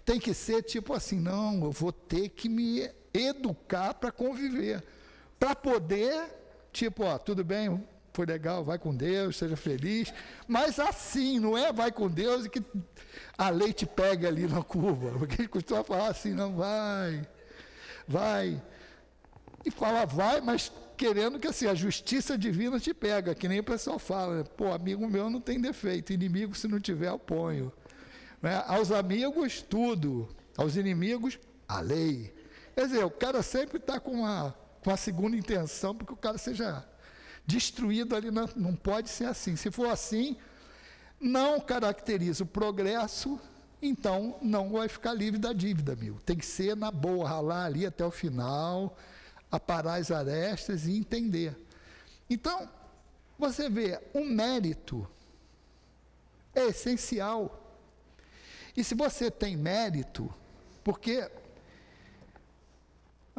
Tem que ser tipo assim, não, eu vou ter que me educar para conviver. Para poder, tudo bem, foi legal, vai com Deus, seja feliz, mas assim, não é vai com Deus e que a lei te pega ali na curva, porque a gente costuma falar assim, não vai, e fala vai, mas querendo que assim, a justiça divina te pega, que nem o pessoal fala, amigo meu não tem defeito, inimigo se não tiver eu ponho, né? Aos amigos tudo, aos inimigos a lei, quer dizer, o cara sempre está com a segunda intenção, porque o cara seja destruído ali, não pode ser assim. Se for assim, não caracteriza o progresso, então não vai ficar livre da dívida, amigo. Tem que ser na boa, ralar ali até o final, aparar as arestas e entender. Então, você vê, o mérito é essencial. E se você tem mérito, porque...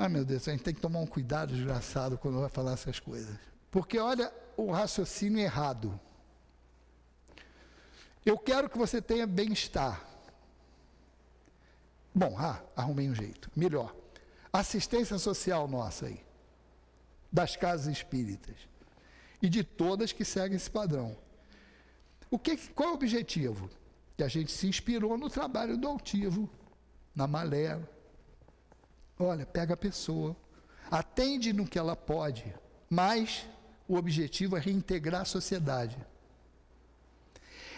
meu Deus, a gente tem que tomar um cuidado desgraçado quando vai falar essas coisas. Porque olha o raciocínio errado. Eu quero que você tenha bem-estar. Bom, arrumei um jeito. Melhor. Assistência social nossa aí. Das casas espíritas. E de todas que seguem esse padrão. Qual é o objetivo? que a gente se inspirou no trabalho do altivo, na Malé. Olha, pega a pessoa, atende no que ela pode, mas o objetivo é reintegrar a sociedade.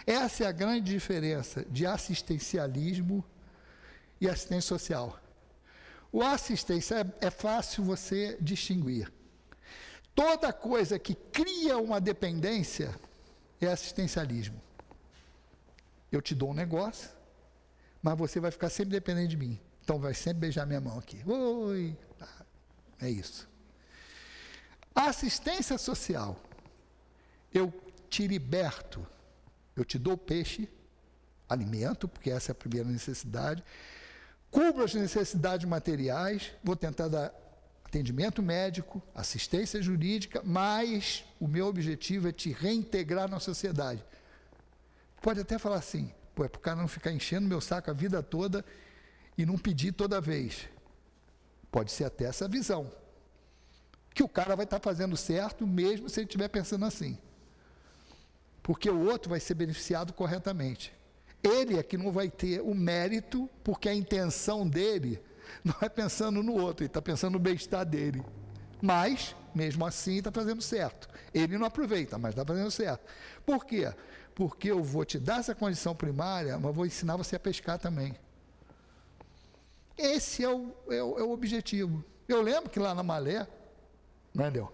Essa é a grande diferença de assistencialismo e assistência social. O assistência é fácil você distinguir. Toda coisa que cria uma dependência é assistencialismo. Eu te dou um negócio, mas você vai ficar sempre dependente de mim. Então vai sempre beijar minha mão aqui. Oi! É isso. A assistência social, eu te liberto, eu te dou peixe, alimento, porque essa é a primeira necessidade, cubro as necessidades materiais, vou tentar dar atendimento médico, assistência jurídica, mas o meu objetivo é te reintegrar na sociedade. Pode até falar assim, pô, é para o cara não ficar enchendo meu saco a vida toda e não pedir toda vez. Pode ser até essa visão. Que o cara vai estar fazendo certo mesmo se ele estiver pensando assim. Porque o outro vai ser beneficiado corretamente. Ele é que não vai ter o mérito, porque a intenção dele não é pensando no outro, ele está pensando no bem-estar dele. Mas, mesmo assim, está fazendo certo. Ele não aproveita, mas está fazendo certo. Por quê? Porque eu vou te dar essa condição primária, mas vou ensinar você a pescar também. Esse é o objetivo. Eu lembro que lá na Malé, entendeu?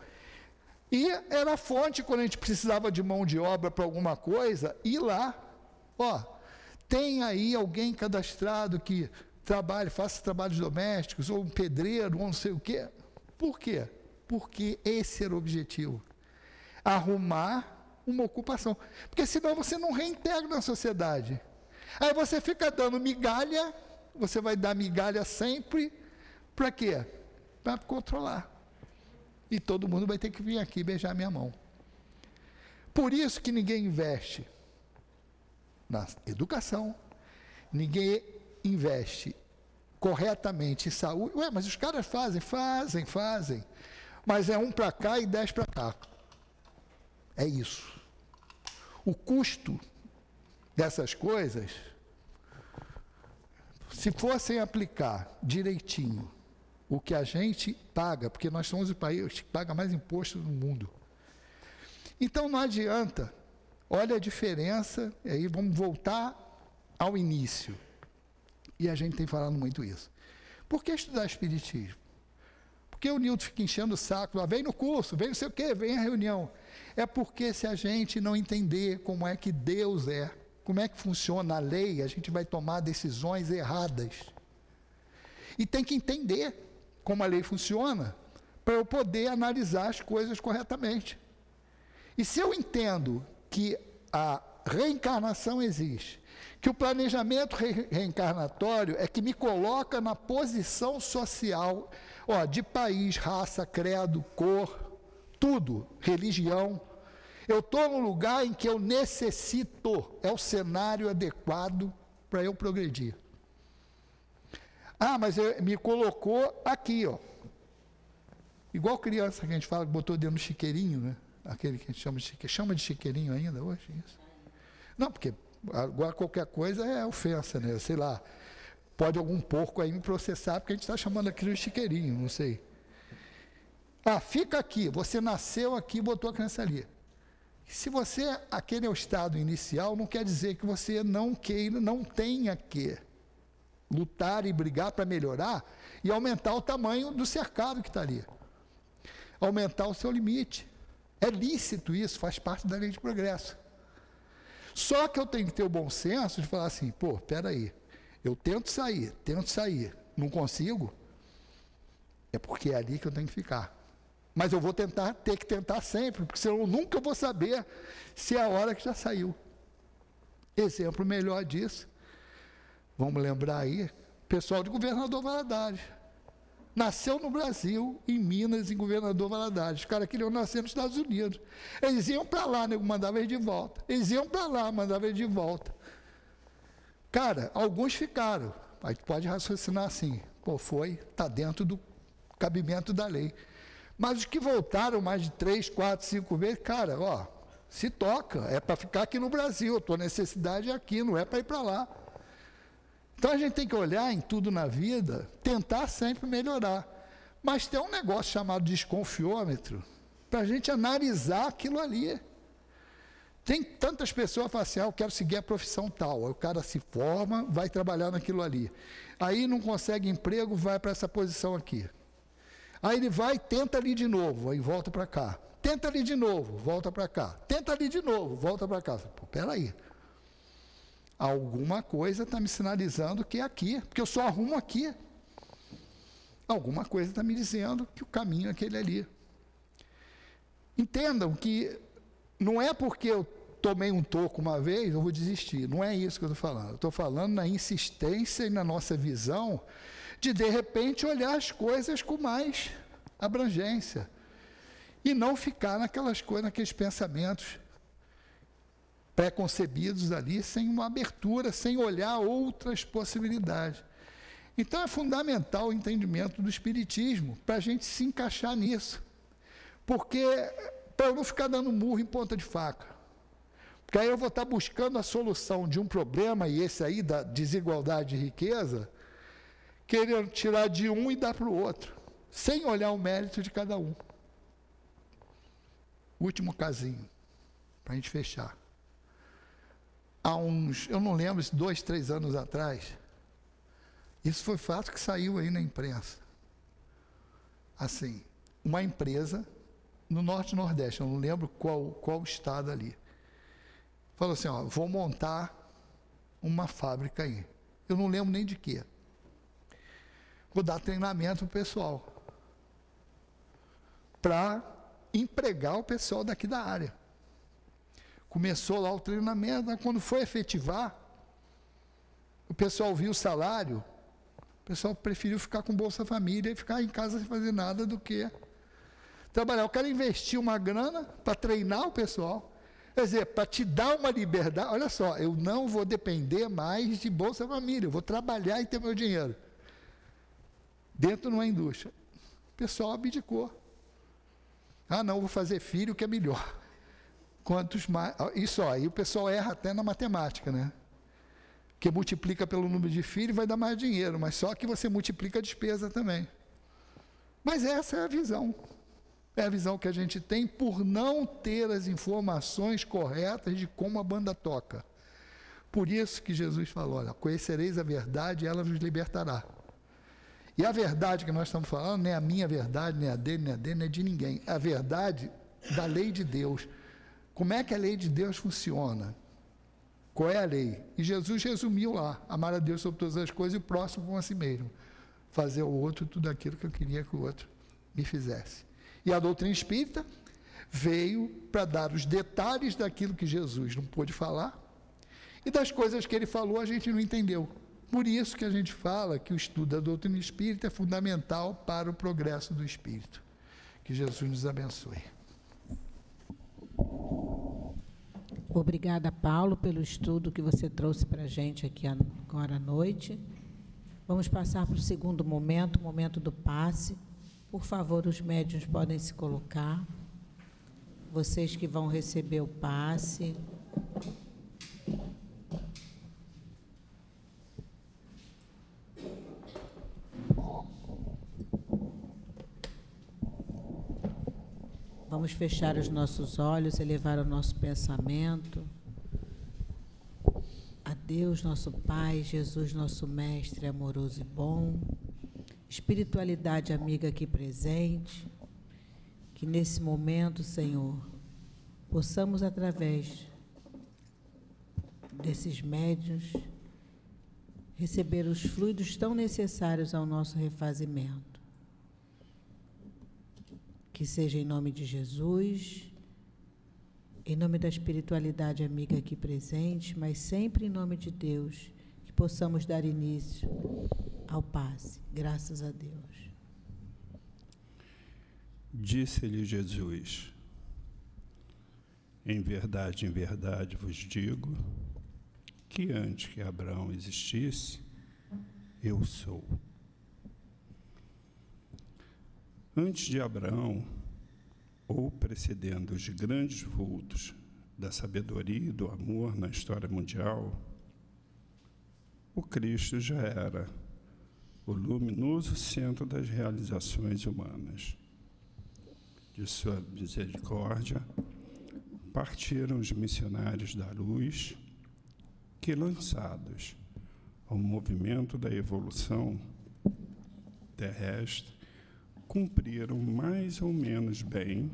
E era a fonte, quando a gente precisava de mão de obra para alguma coisa, ir lá, ó, tem aí alguém cadastrado que trabalhe, faça trabalhos domésticos, ou um pedreiro, ou não sei o quê. Por quê? Porque esse era o objetivo. Arrumar uma ocupação. Porque senão você não reintegra na sociedade. Aí você fica dando migalha, você vai dar migalha sempre, para quê? Para controlar. E todo mundo vai ter que vir aqui beijar minha mão. Por isso que ninguém investe na educação, ninguém investe corretamente em saúde. Ué, mas os caras fazem. Mas é 1 para cá e 10 para cá. É isso. O custo dessas coisas, se fossem aplicar direitinho o que a gente paga, porque nós somos o país que paga mais imposto do mundo. Então não adianta, olha a diferença, e aí vamos voltar ao início. E a gente tem falado muito isso. Por que estudar espiritismo? Porque o Nilton fica enchendo o saco, vem no curso, vem não sei o quê, vem à reunião. É porque se a gente não entender como é que Deus é, como é que funciona a lei, a gente vai tomar decisões erradas. E tem que entender como a lei funciona, para eu poder analisar as coisas corretamente. E se eu entendo que a reencarnação existe, que o planejamento reencarnatório é que me coloca na posição social, de país, raça, credo, cor, tudo, religião. Eu estou num lugar em que eu necessito, é o cenário adequado para eu progredir. Ah, mas me colocou aqui, igual criança que a gente fala que botou dentro do chiqueirinho, né? Aquele que a gente chama de chiqueirinho. Chama de chiqueirinho ainda hoje? Isso? Não, porque agora qualquer coisa é ofensa, né? Sei lá, pode algum porco aí me processar, porque a gente está chamando aquilo de chiqueirinho, não sei. Ah, fica aqui, você nasceu aqui e botou a criança ali. Se você, aquele é o estado inicial, não quer dizer que você não queira, não tenha que lutar e brigar para melhorar e aumentar o tamanho do cercado que está ali. Aumentar o seu limite. É lícito isso, faz parte da lei de progresso. Só que eu tenho que ter o bom senso de falar assim, pô, peraí, eu tento sair, não consigo, é porque é ali que eu tenho que ficar. Mas eu vou ter que tentar sempre, porque senão eu nunca vou saber se é a hora que já saiu. Exemplo melhor disso, vamos lembrar aí, pessoal de Governador Valadares. Nasceu no Brasil, em Minas, em Governador Valadares. Os caras queriam nascer nos Estados Unidos. Eles iam para lá, nego mandava eles de volta. Eles iam para lá, mandava eles de volta. Cara, alguns ficaram. Aí tu pode raciocinar assim, pô, está dentro do cabimento da lei. Mas os que voltaram mais de 3, 4, 5 vezes, cara, se toca, é para ficar aqui no Brasil, a tua necessidade é aqui, não é para ir para lá. Então a gente tem que olhar em tudo na vida, tentar sempre melhorar. Mas tem um negócio chamado desconfiômetro, para a gente analisar aquilo ali. Tem tantas pessoas que falam assim, eu quero seguir a profissão tal. Aí o cara se forma, vai trabalhar naquilo ali. Aí não consegue emprego, vai para essa posição aqui. Aí ele vai, tenta ali de novo, aí volta para cá. Tenta ali de novo, volta para cá. Tenta ali de novo, volta para cá. Pô, peraí. Alguma coisa está me sinalizando que é aqui, porque eu só arrumo aqui. Alguma coisa está me dizendo que o caminho é aquele ali. Entendam que não é porque eu tomei um toco uma vez, eu vou desistir. Não é isso que eu estou falando. Eu estou falando na insistência e na nossa visão de repente, olhar as coisas com mais abrangência. E não ficar naquelas coisas, naqueles pensamentos pré-concebidos ali, sem uma abertura, sem olhar outras possibilidades. Então, é fundamental o entendimento do Espiritismo, para a gente se encaixar nisso. Porque, para eu não ficar dando murro em ponta de faca. Porque aí eu vou estar buscando a solução de um problema, e esse aí da desigualdade de riqueza, querendo tirar de um e dar para o outro, sem olhar o mérito de cada um. Último casinho, para a gente fechar. Há uns, eu não lembro, 2, 3 anos atrás, isso foi fato que saiu aí na imprensa. Assim, uma empresa no Norte e Nordeste, eu não lembro qual estado ali, falou assim, vou montar uma fábrica aí. Eu não lembro nem de quê. Vou dar treinamento para o pessoal, para empregar o pessoal daqui da área. Começou lá o treinamento, quando foi efetivar, o pessoal viu o salário, o pessoal preferiu ficar com Bolsa Família e ficar em casa sem fazer nada do que trabalhar. Eu quero investir uma grana para treinar o pessoal, quer dizer, para te dar uma liberdade. Olha só, eu não vou depender mais de Bolsa Família, eu vou trabalhar e ter meu dinheiro. Dentro de uma indústria. O pessoal abdicou. Não, vou fazer filho que é melhor. Quantos mais... Isso aí o pessoal erra até na matemática, né? Que multiplica pelo número de filhos vai dar mais dinheiro, mas só que você multiplica a despesa também. Mas essa é a visão. É a visão que a gente tem por não ter as informações corretas de como a banda toca. Por isso que Jesus falou, olha, conhecereis a verdade e ela vos libertará. E a verdade que nós estamos falando não é a minha verdade, nem a dele, nem é de ninguém. É a verdade da lei de Deus. Como é que a lei de Deus funciona? Qual é a lei? E Jesus resumiu lá, amar a Deus sobre todas as coisas e o próximo como a si mesmo. Fazer ao outro tudo aquilo que eu queria que o outro me fizesse. E a doutrina espírita veio para dar os detalhes daquilo que Jesus não pôde falar e das coisas que ele falou a gente não entendeu. Por isso que a gente fala que o estudo da doutrina espírita é fundamental para o progresso do espírito. Que Jesus nos abençoe. Obrigada, Paulo, pelo estudo que você trouxe para a gente aqui agora à noite. Vamos passar para o segundo momento, o momento do passe. Por favor, os médiuns podem se colocar. Vocês que vão receber o passe. Vamos fechar os nossos olhos, elevar o nosso pensamento a Deus, nosso Pai, Jesus, nosso Mestre amoroso e bom, espiritualidade amiga aqui presente, que nesse momento, Senhor, possamos, através desses médiuns, receber os fluidos tão necessários ao nosso refazimento. Que seja em nome de Jesus, em nome da espiritualidade amiga aqui presente, mas sempre em nome de Deus, que possamos dar início ao passe. Graças a Deus. Disse-lhe Jesus: em verdade vos digo, que antes que Abraão existisse, eu sou. Antes de Abraão, ou precedendo os grandes vultos da sabedoria e do amor na história mundial, o Cristo já era o luminoso centro das realizações humanas. De sua misericórdia, partiram os missionários da luz que, lançados ao movimento da evolução terrestre, cumpriram mais ou menos bem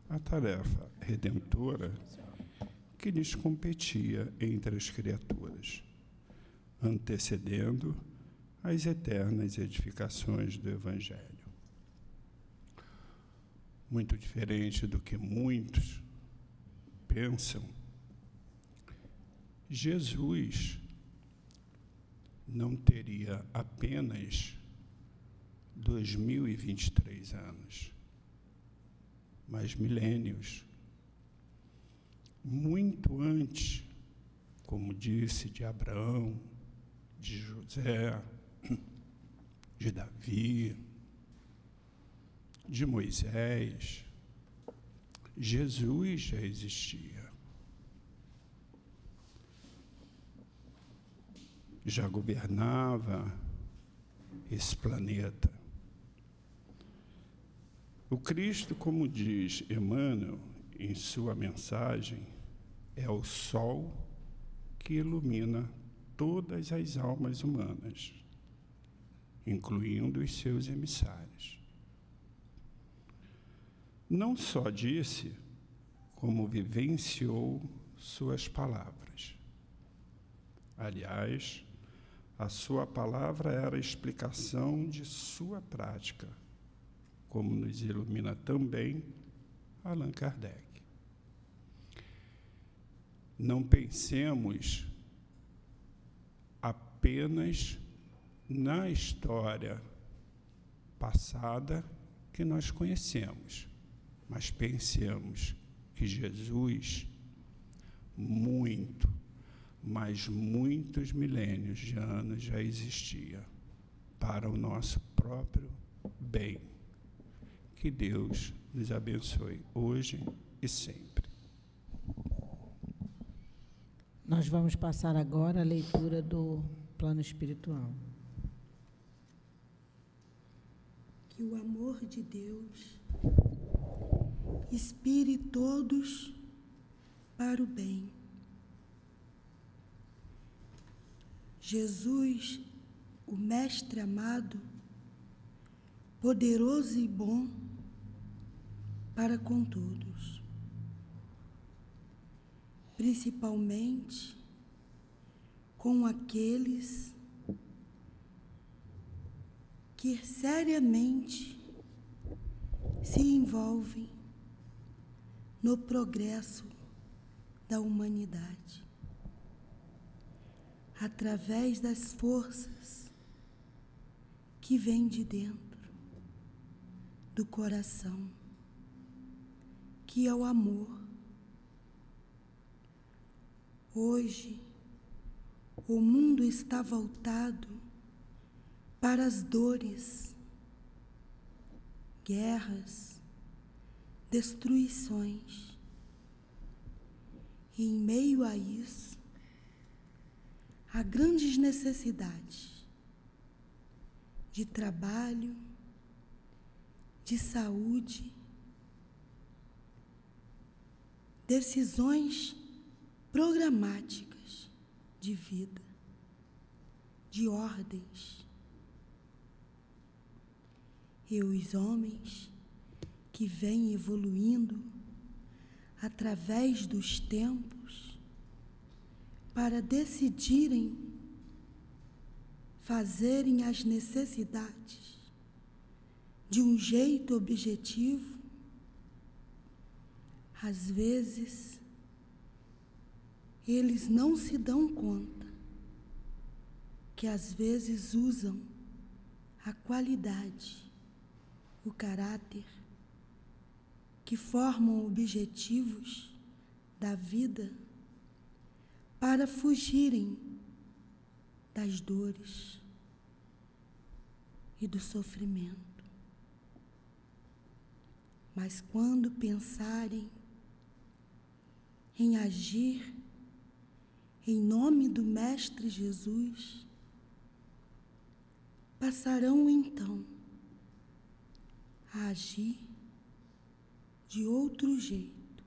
a tarefa redentora que lhes competia entre as criaturas, antecedendo as eternas edificações do Evangelho. Muito diferente do que muitos pensam, Jesus não teria apenas 2023 anos, mas milênios. Muito antes, como disse, de Abraão, de José, de Davi, de Moisés, Jesus já existia. Já governava esse planeta. O Cristo, como diz Emmanuel em sua mensagem, é o sol que ilumina todas as almas humanas, incluindo os seus emissários. Não só disse, como vivenciou suas palavras. Aliás, a sua palavra era a explicação de sua prática, como nos ilumina também Allan Kardec. Não pensemos apenas na história passada que nós conhecemos, mas pensemos que Jesus, mas muitos milênios de anos já existia para o nosso próprio bem. Que Deus nos abençoe hoje e sempre. Nós vamos passar agora a leitura do plano espiritual. Que o amor de Deus inspire todos para o bem. Jesus, o Mestre amado, poderoso e bom para com todos, principalmente com aqueles que seriamente se envolvem no progresso da humanidade, através das forças que vêm de dentro do coração, que é o amor. Hoje, o mundo está voltado para as dores, guerras, destruições. E em meio a isso, há grandes necessidades de trabalho, de saúde, decisões programáticas de vida, de ordens. E os homens que vêm evoluindo através dos tempos para decidirem fazerem as necessidades de um jeito objetivo, às vezes eles não se dão conta que às vezes usam a qualidade, o caráter, que formam objetivos da vida para fugirem das dores e do sofrimento. Mas quando pensarem em agir em nome do Mestre Jesus, passarão então a agir de outro jeito,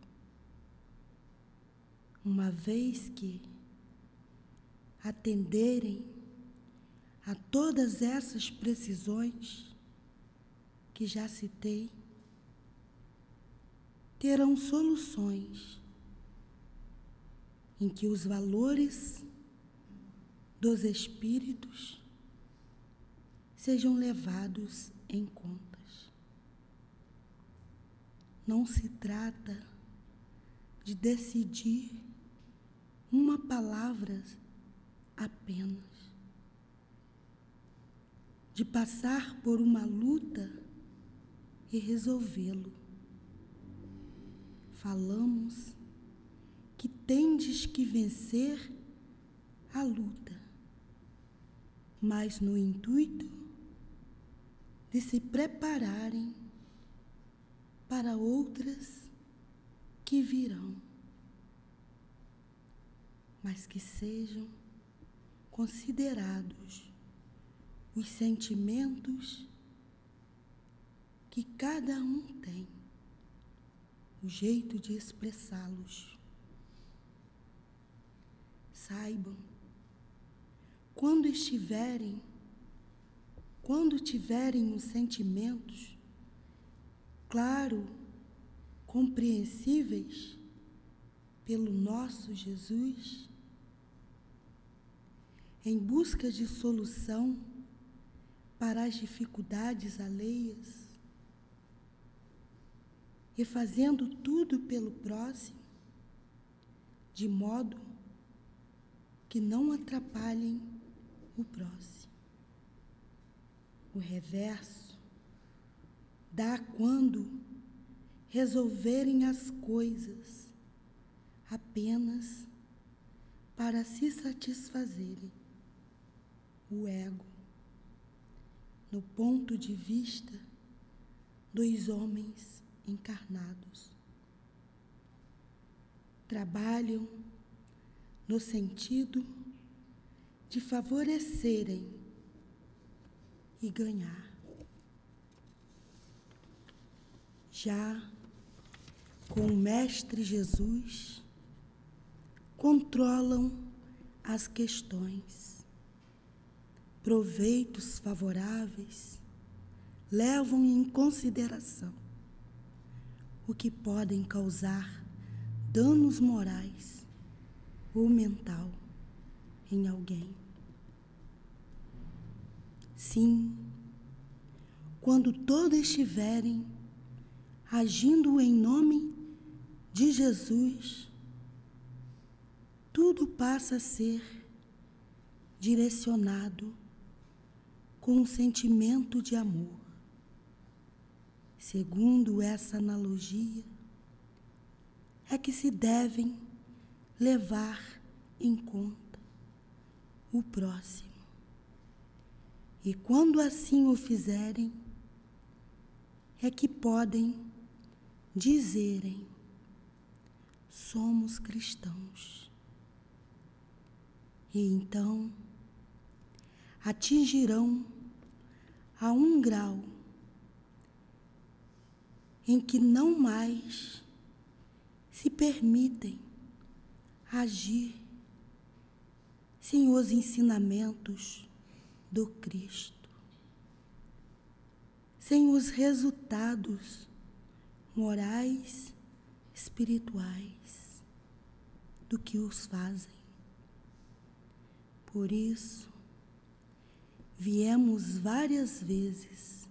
uma vez que atenderem a todas essas precisões que já citei, terão soluções em que os valores dos espíritos sejam levados em contas. Não se trata de decidir uma palavra apenas, de passar por uma luta e resolvê-lo. Falamos que tendes que vencer a luta, mas no intuito de se prepararem para outras que virão, mas que sejam considerados os sentimentos que cada um tem, o jeito de expressá-los. Saibam, quando tiverem os sentimentos, claro, compreensíveis pelo nosso Jesus, em busca de solução para as dificuldades alheias e fazendo tudo pelo próximo, de modo que não atrapalhem o próximo. O reverso dá quando resolverem as coisas apenas para se satisfazerem. O ego, no ponto de vista dos homens encarnados, trabalham no sentido de favorecerem e ganhar. Já com o Mestre Jesus, controlam as questões. Proveitos favoráveis levam em consideração o que podem causar danos morais ou mental em alguém. Sim, quando todos estiverem agindo em nome de Jesus, tudo passa a ser direcionado com um sentimento de amor. Segundo essa analogia, é que se devem levar em conta o próximo. E quando assim o fizerem, é que podem dizerem: somos cristãos. E então atingirão a um grau em que não mais se permitem agir sem os ensinamentos do Cristo, sem os resultados morais, espirituais do que os fazem. Por isso, viemos várias vezes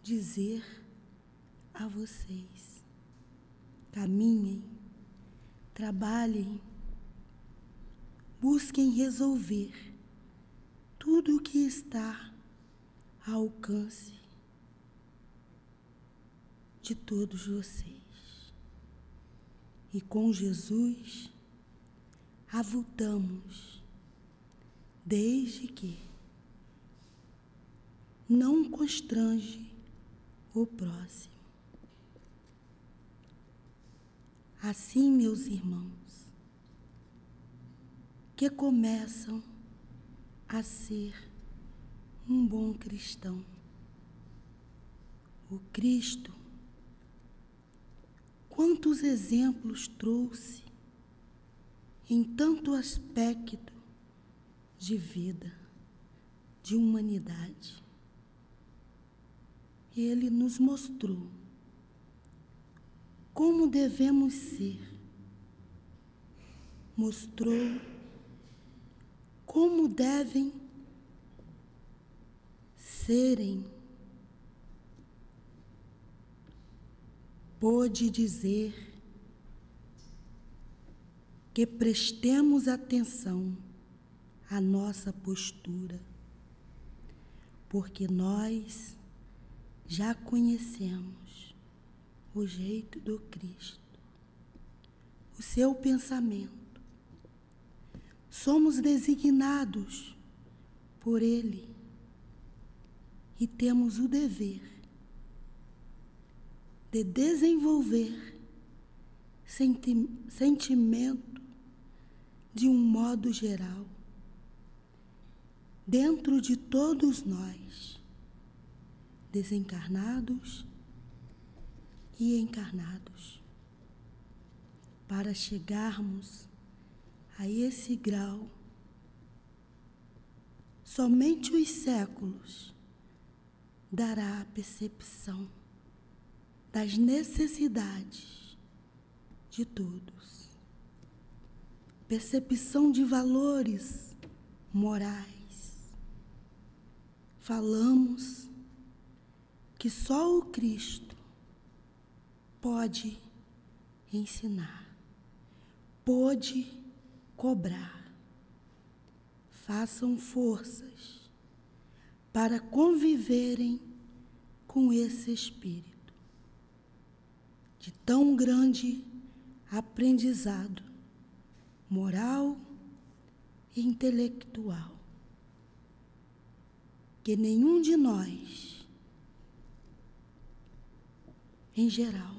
dizer a vocês: caminhem, trabalhem, busquem resolver tudo o que está ao alcance de todos vocês. E com Jesus avultamos, desde que não constrange o próximo. Assim, meus irmãos, que começam a ser um bom cristão. O Cristo, quantos exemplos trouxe em tanto aspecto de vida, de humanidade. Ele nos mostrou como devemos ser, mostrou como devem serem. Pôde dizer que prestemos atenção à nossa postura, porque nós já conhecemos o jeito do Cristo, o seu pensamento. Somos designados por Ele e temos o dever de desenvolver sentimento de um modo geral, dentro de todos nós, desencarnados e encarnados, para chegarmos a esse grau. Somente os séculos dará a percepção das necessidades de todos. Percepção de valores morais. Falamos que só o Cristo pode ensinar, pode cobrar. Façam forças para conviverem com esse espírito de tão grande aprendizado moral e intelectual, que nenhum de nós, em geral,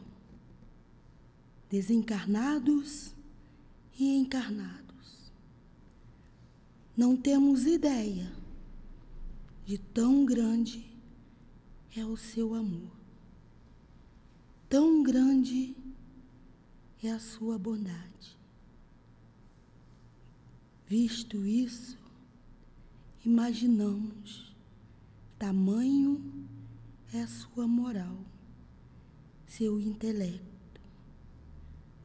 desencarnados e encarnados, não temos ideia de tão grande é o seu amor, tão grande é a sua bondade. Visto isso, imaginamos tamanho é a sua moral, seu intelecto.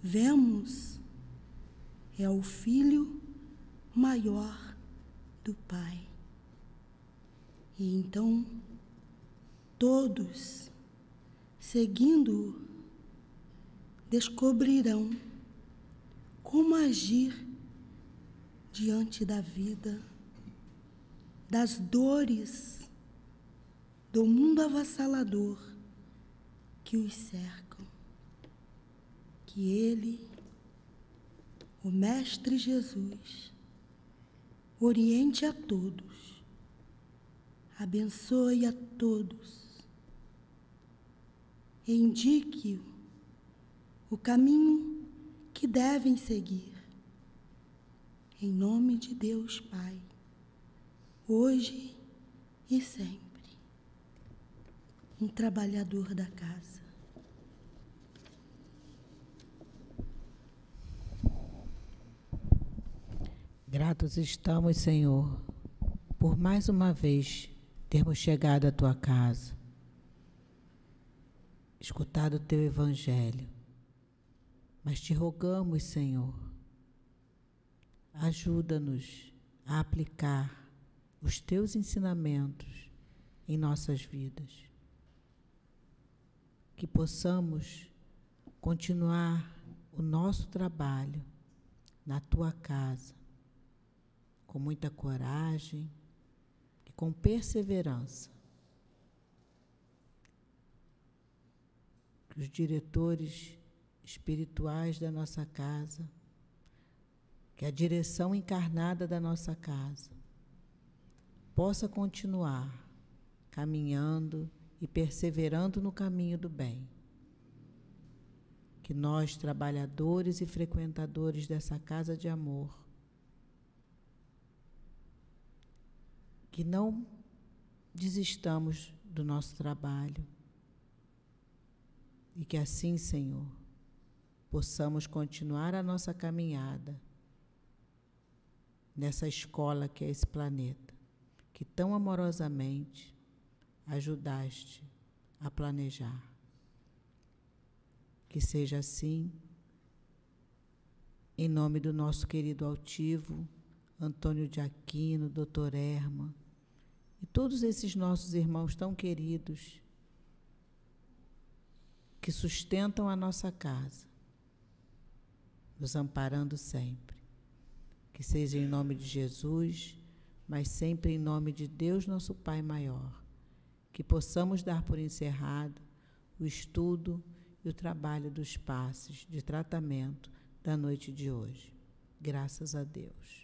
Vemos é o Filho maior do Pai. E então, todos, seguindo-o, descobrirão como agir diante da vida, das dores do mundo avassalador que os cercam. Que Ele, o Mestre Jesus, oriente a todos, abençoe a todos, e indique o caminho que devem seguir. Em nome de Deus Pai, hoje e sempre, um trabalhador da casa. Gratos estamos, Senhor, por mais uma vez termos chegado à Tua casa, escutado o Teu Evangelho, mas te rogamos, Senhor, ajuda-nos a aplicar os Teus ensinamentos em nossas vidas, que possamos continuar o nosso trabalho na Tua casa, com muita coragem e com perseverança. Que os diretores espirituais da nossa casa, que a direção encarnada da nossa casa possa continuar caminhando e perseverando no caminho do bem. que nós, trabalhadores e frequentadores dessa casa de amor, que não desistamos do nosso trabalho e que assim, Senhor, possamos continuar a nossa caminhada nessa escola que é esse planeta, que tão amorosamente ajudaste a planejar. Que seja assim, em nome do nosso querido altivo, Antônio de Aquino, Dr. Erma, e todos esses nossos irmãos tão queridos, que sustentam a nossa casa, nos amparando sempre. Que seja em nome de Jesus, mas sempre em nome de Deus, nosso Pai maior, que possamos dar por encerrado o estudo e o trabalho dos passes de tratamento da noite de hoje. Graças a Deus.